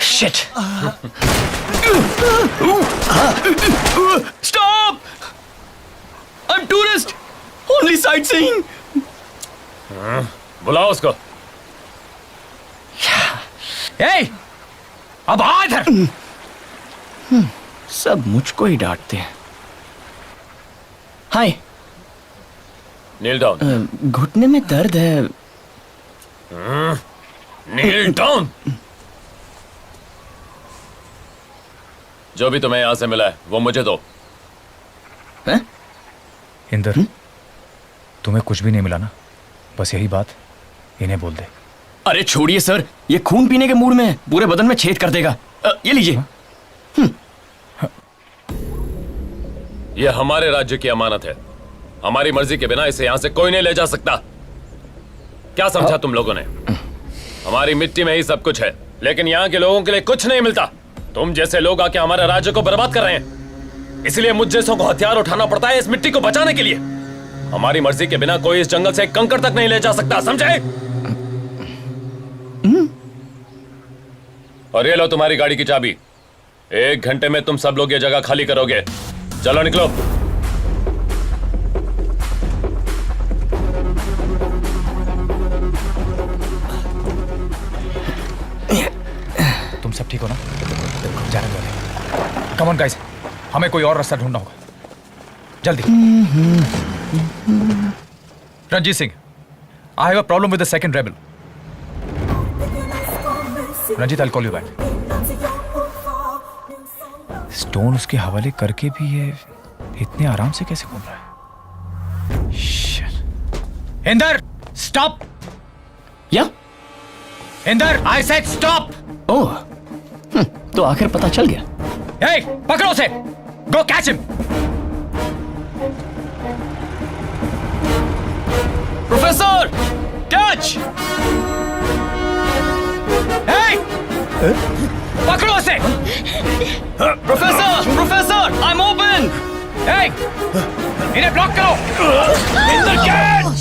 Shit! Stop! I'm tourist. Only sightseeing. बुलाओ उसको. Hey! अब आ इधर. सब मुझको ही डांटते हैं. हाय. नील डाउन. घुटने में दर्द है. नील डाउन. जो भी तुम्हें यहां से मिला है वो मुझे दो. इंदर, तुम्हें कुछ भी नहीं मिला ना? बस यही बात इन्हें बोल दे. अरे छोड़िए सर, ये खून पीने के मूड में है. पूरे बदन में छेद कर देगा. ये लीजिए. ये हमारे राज्य की अमानत है. हमारी मर्जी के बिना इसे यहां से कोई नहीं ले जा सकता. क्या समझा तुम लोगों ने? हमारी मिट्टी में ही सब कुछ है, लेकिन यहाँ के लोगों के लिए कुछ नहीं मिलता. तुम जैसे लोग आके हमारे राज्य को बर्बाद कर रहे हैं. इसलिए मुझ जैसों को हथियार उठाना पड़ता है इस मिट्टी को बचाने के लिए. हमारी मर्जी के बिना कोई इस जंगल से एक कंकड़ तक नहीं ले जा सकता, समझे? और ये लो तुम्हारी गाड़ी की चाबी. 1 घंटे में तुम सब लोग ये जगह खाली करोगे. चलो निकलो. तुम सब ठीक हो ना? जाने दो. कम ऑन गाइस, हमें कोई और रास्ता ढूंढना होगा. जल्दी. Ranjit Singh, I have a problem with the second rebel. Ranjit, I call you back. Stone उसके हवाले करके भी ये इतने आराम से कैसे घूम रहा है? इंदर, स्टॉप! या इंदर, आई सेड स्टॉप! ओह, तो आखिर पता चल गया। Hey, पकड़ो उसे! Go catch him! Professor, catch! Hey! पकड़ो उसे! Professor, professor, I am open! Hey! इन्हें ब्लॉक करो! इंदर, कैच!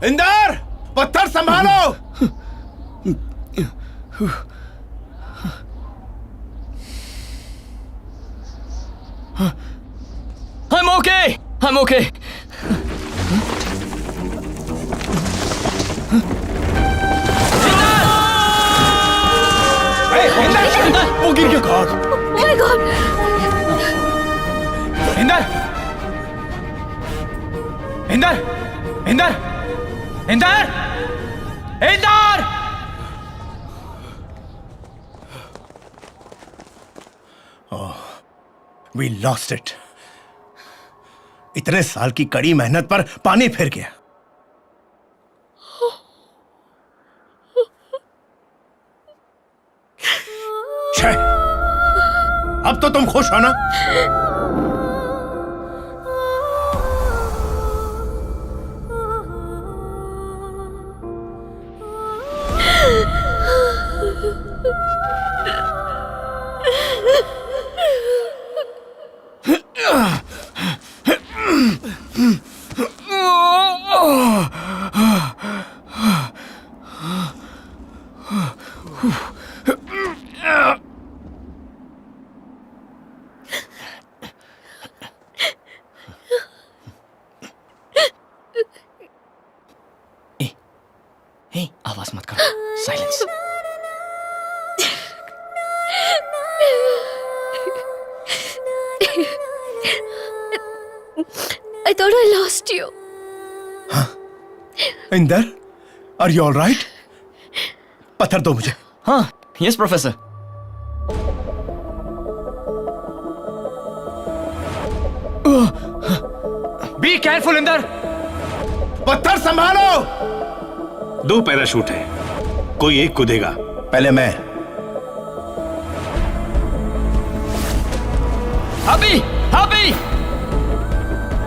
इंदर, पत्थर संभालो। I'm okay! I'm okay! Inder, वो गिर गया। Oh my God! Inder, Inder, Inder, Inder, Inder! We lost it. इतने साल की कड़ी मेहनत पर पानी फिर गया। छे, अब तो तुम खुश हो ना? हे, आवाज मत करो, silence. I thought I lost you. Inder, are you all right? पत्थर दो मुझे। हाँ, yes professor. Be careful Inder! पत्थर संभालो। 2 पैराशूट है, कोई एक कूदेगा। पहले मैं। अभी, अभी!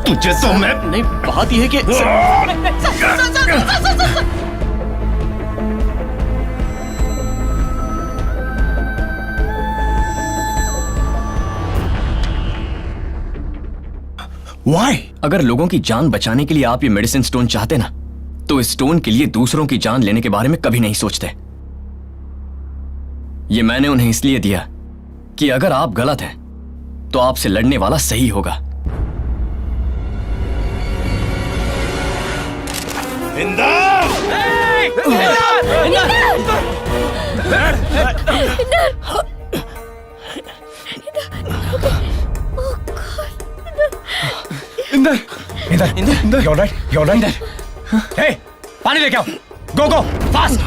तुझे तो मैं नहीं, बात यह है कि Why? अगर लोगों की जान बचाने के लिए आप ये मेडिसिन स्टोन चाहते ना, तो इस स्टोन के लिए दूसरों की जान लेने के बारे में कभी नहीं सोचते। ये मैंने उन्हें इसलिए दिया कि अगर आप गलत हैं तो आपसे लड़ने वाला सही होगा। Inder, Inder, Inder, you're right, you're right. Hey, पानी लेके आओ, go go, fast.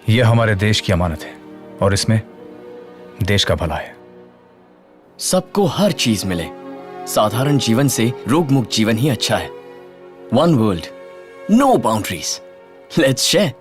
यह हमारे देश की अमानत है और इसमें देश का भला है। सबको हर चीज मिले, साधारण जीवन से रोग मुक्त जीवन ही अच्छा है। One world, no boundaries, let's share.